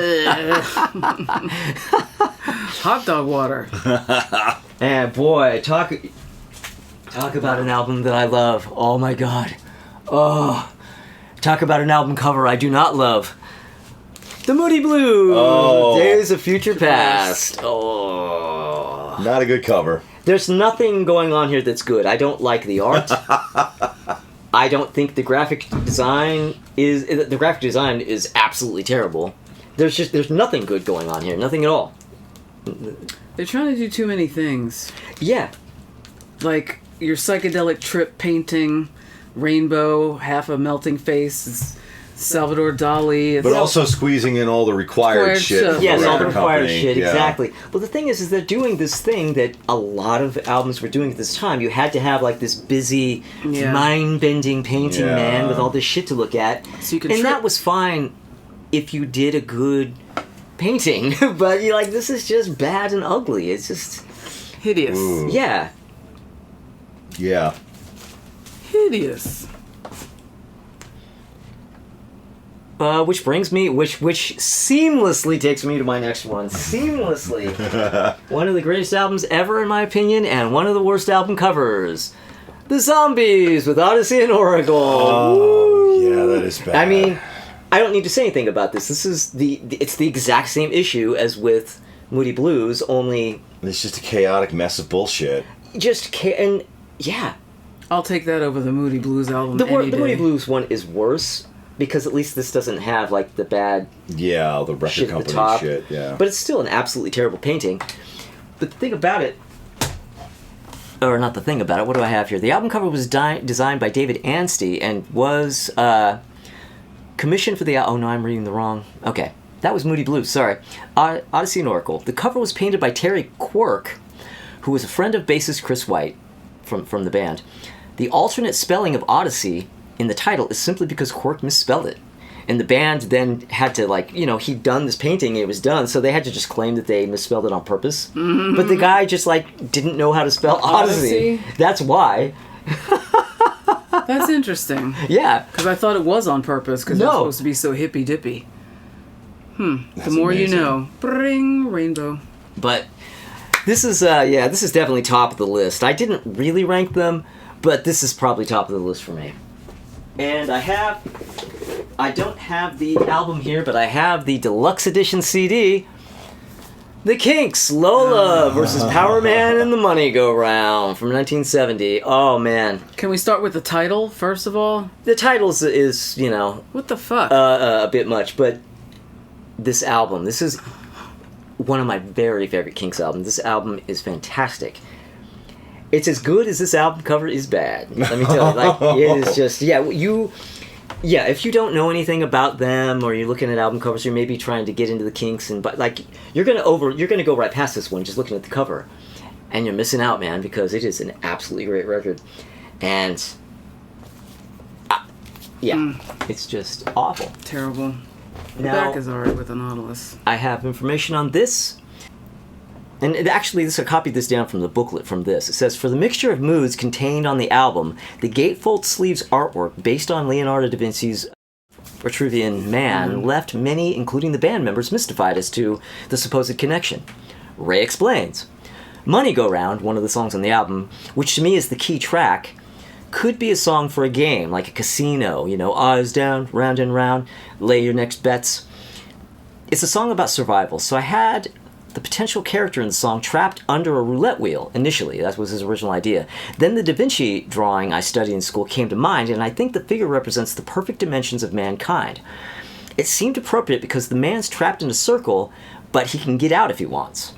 [SPEAKER 1] Hot dog water.
[SPEAKER 2] And boy, talk about an album that I love. Oh my god. Oh. Talk about an album cover I do not love. The Moody Blues.
[SPEAKER 3] Oh.
[SPEAKER 2] Days of Future Past. Oh.
[SPEAKER 3] Not a good cover.
[SPEAKER 2] There's nothing going on here that's good. I don't like the art. I don't think the graphic design is absolutely terrible. There's nothing good going on here. Nothing at all.
[SPEAKER 1] They're trying to do too many things.
[SPEAKER 2] Yeah.
[SPEAKER 1] Like your psychedelic trip painting, rainbow, half a melting face, it's Salvador Dali. It's
[SPEAKER 3] But also squeezing in all the required shit.
[SPEAKER 1] stuff.
[SPEAKER 3] from
[SPEAKER 2] Yes, all the
[SPEAKER 3] record
[SPEAKER 2] required
[SPEAKER 3] company.
[SPEAKER 2] shit,
[SPEAKER 3] Yeah.
[SPEAKER 2] exactly. Well, the thing is they're doing this thing that a lot of albums were doing at this time. You had to have like this busy,
[SPEAKER 1] Yeah.
[SPEAKER 2] mind-bending painting
[SPEAKER 3] Yeah.
[SPEAKER 2] man with all this shit to look at,
[SPEAKER 1] So you could
[SPEAKER 2] and
[SPEAKER 1] trip.
[SPEAKER 2] that was fine if you did a good painting. But you're like, this is just bad and ugly. It's just,
[SPEAKER 1] hideous.
[SPEAKER 3] Ooh.
[SPEAKER 2] yeah.
[SPEAKER 3] Yeah.
[SPEAKER 1] Hideous.
[SPEAKER 2] Which seamlessly takes me to my next one. Seamlessly. One of the greatest albums ever, in my opinion, and one of the worst album covers. The Zombies with Odyssey and Oracle.
[SPEAKER 3] Oh, yeah, that is bad.
[SPEAKER 2] I mean, I don't need to say anything about this. This is it's the exact same issue as with Moody Blues, only
[SPEAKER 3] it's just a chaotic mess of bullshit.
[SPEAKER 2] and yeah.
[SPEAKER 1] I'll take that over the Moody Blues album
[SPEAKER 2] The
[SPEAKER 1] any day.
[SPEAKER 2] Moody Blues one is worse because at least this doesn't have like the bad
[SPEAKER 3] Yeah, all the record
[SPEAKER 2] shit at the
[SPEAKER 3] company
[SPEAKER 2] top.
[SPEAKER 3] shit. Yeah.
[SPEAKER 2] But it's still an absolutely terrible painting. But the thing about it, or not the thing about it, what do I have here? The album cover was designed by David Anstey and was commissioned for the... Oh no, I'm reading the wrong... Okay, that was Moody Blues, sorry. Odyssey and Oracle. The cover was painted by Terry Quirk, who was a friend of bassist Chris White from the band. The alternate spelling of Odyssey in the title is simply because Quirk misspelled it. And the band then had to, like, he'd done this painting, and it was done, so they had to just claim that they misspelled it on purpose. Mm-hmm. But the guy just, like, didn't know how to spell Odyssey. That's why.
[SPEAKER 1] That's interesting.
[SPEAKER 2] Yeah.
[SPEAKER 1] Because I thought it was on purpose, because
[SPEAKER 2] No.
[SPEAKER 1] it's supposed to be so hippy-dippy. The
[SPEAKER 3] That's
[SPEAKER 1] more
[SPEAKER 3] amazing.
[SPEAKER 1] you know. Bring rainbow.
[SPEAKER 2] But this is definitely top of the list. I didn't really rank them, but this is probably top of the list for me. And I don't have the album here, but I have the deluxe edition CD. The Kinks, Lola versus Power Man and the Money Go Round from 1970. Oh, man.
[SPEAKER 1] Can we start with the title, first of all?
[SPEAKER 2] The title is
[SPEAKER 1] What the fuck?
[SPEAKER 2] a bit much, but this album, this is one of my very favorite Kinks albums. This album is fantastic. It's as good as this album cover is bad. Let me tell you, like, it is just, if you don't know anything about them, or you're looking at album covers, you're maybe trying to get into the Kinks, but like you're gonna go right past this one just looking at the cover, and you're missing out, man, because it is an absolutely great record, and it's just awful.
[SPEAKER 1] Terrible. The
[SPEAKER 2] Now,
[SPEAKER 1] back is alright with the Nautilus.
[SPEAKER 2] I have information on this. And actually, I copied this down from the booklet from this. It says, for the mixture of moods contained on the album, the gatefold sleeves artwork based on Leonardo da Vinci's Vitruvian Man left many, including the band members, mystified as to the supposed connection. Ray explains. Money Go Round, one of the songs on the album, which to me is the key track, could be a song for a game, like a casino, eyes down, round and round, lay your next bets. It's a song about survival, so I had the potential character in the song trapped under a roulette wheel initially. That was his original idea. Then the Da Vinci drawing I studied in school came to mind, and I think the figure represents the perfect dimensions of mankind. It seemed appropriate because the man's trapped in a circle, but he can get out if he wants.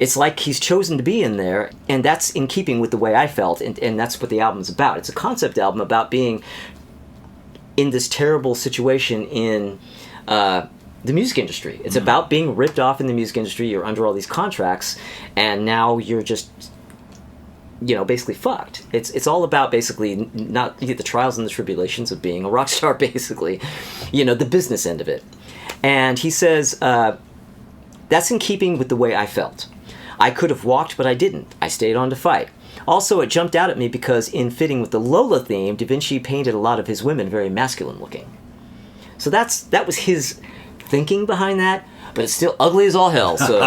[SPEAKER 2] It's like he's chosen to be in there, and that's in keeping with the way I felt, and that's what the album's about. It's a concept album about being in this terrible situation in the music industry. It's about being ripped off in the music industry. You're under all these contracts, and now you're just, basically fucked. It's all about basically not the trials and the tribulations of being a rock star, basically. The business end of it. And he says, that's in keeping with the way I felt. I could have walked, but I didn't. I stayed on to fight. Also, it jumped out at me because in fitting with the Lola theme, Da Vinci painted a lot of his women very masculine looking. So that was his thinking behind that, but it's still ugly as all hell. So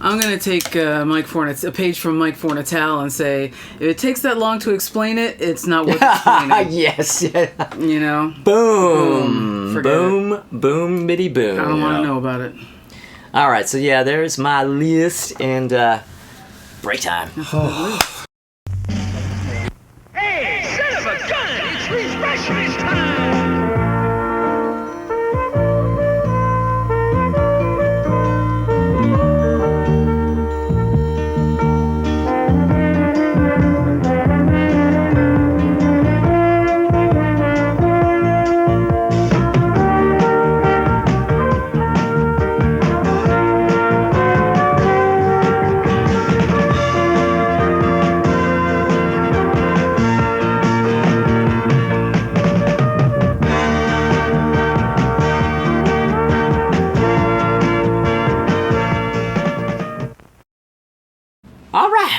[SPEAKER 1] I'm going to take a page from Mike Fornatal and say, if it takes that long to explain it, it's not worth explaining.
[SPEAKER 2] Yes.
[SPEAKER 1] Boom. Forget
[SPEAKER 2] boom, boom, middy boom.
[SPEAKER 1] I don't want to know about it.
[SPEAKER 2] All right, so there's my list, and break time.
[SPEAKER 8] Hey, son of a gun! It's refreshment time!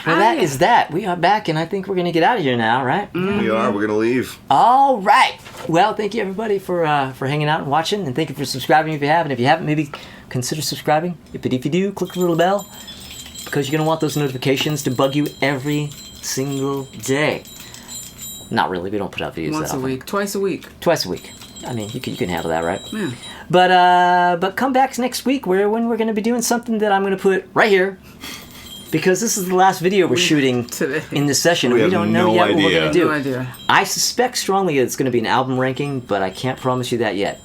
[SPEAKER 2] That is that. We are back, and I think we're going to get out of here now, right?
[SPEAKER 3] We are. We're going to leave.
[SPEAKER 2] All right. Well, thank you, everybody, for hanging out and watching, and thank you for subscribing if you have. And if you haven't, maybe consider subscribing. If you do, click the little bell, because you're going to want those notifications to bug you every single day. Not really. We don't put out videos
[SPEAKER 1] Once
[SPEAKER 2] that
[SPEAKER 1] a
[SPEAKER 2] often.
[SPEAKER 1] week. Twice a week.
[SPEAKER 2] Twice a week. I mean, you can handle that, right?
[SPEAKER 1] Yeah.
[SPEAKER 2] But come back next week when we're going to be doing something that I'm going to put right here. Because this is the last video we're shooting
[SPEAKER 1] today
[SPEAKER 2] in this session.
[SPEAKER 3] We
[SPEAKER 2] We don't know
[SPEAKER 3] have no
[SPEAKER 2] yet what we're
[SPEAKER 3] idea.
[SPEAKER 2] going to do.
[SPEAKER 1] No idea.
[SPEAKER 2] I suspect strongly it's going to be an album ranking, but I can't promise you that yet.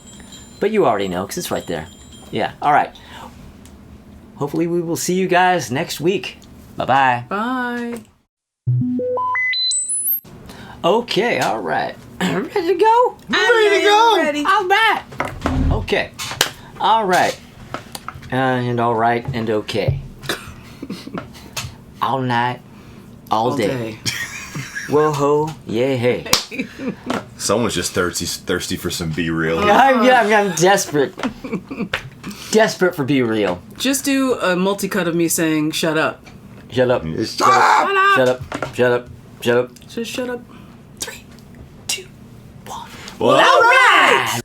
[SPEAKER 2] But you already know, because it's right there. Yeah, all right. Hopefully we will see you guys next week. Bye-bye.
[SPEAKER 1] Bye.
[SPEAKER 2] Okay, all right. Ready to go?
[SPEAKER 3] Ready to go.
[SPEAKER 1] Ready.
[SPEAKER 2] All right. Okay. All right. And all right and okay. All night, all day. Whoa ho, yeah hey.
[SPEAKER 3] Someone's just thirsty for some Be Real.
[SPEAKER 2] I'm desperate. Desperate for Be Real.
[SPEAKER 1] Just do a multi-cut of me saying, shut up.
[SPEAKER 2] Shut up.
[SPEAKER 3] Shut up!
[SPEAKER 2] Shut up. Shut up. Shut up.
[SPEAKER 1] Just shut up.
[SPEAKER 2] 3, 2, 1.
[SPEAKER 3] Well,
[SPEAKER 2] All right.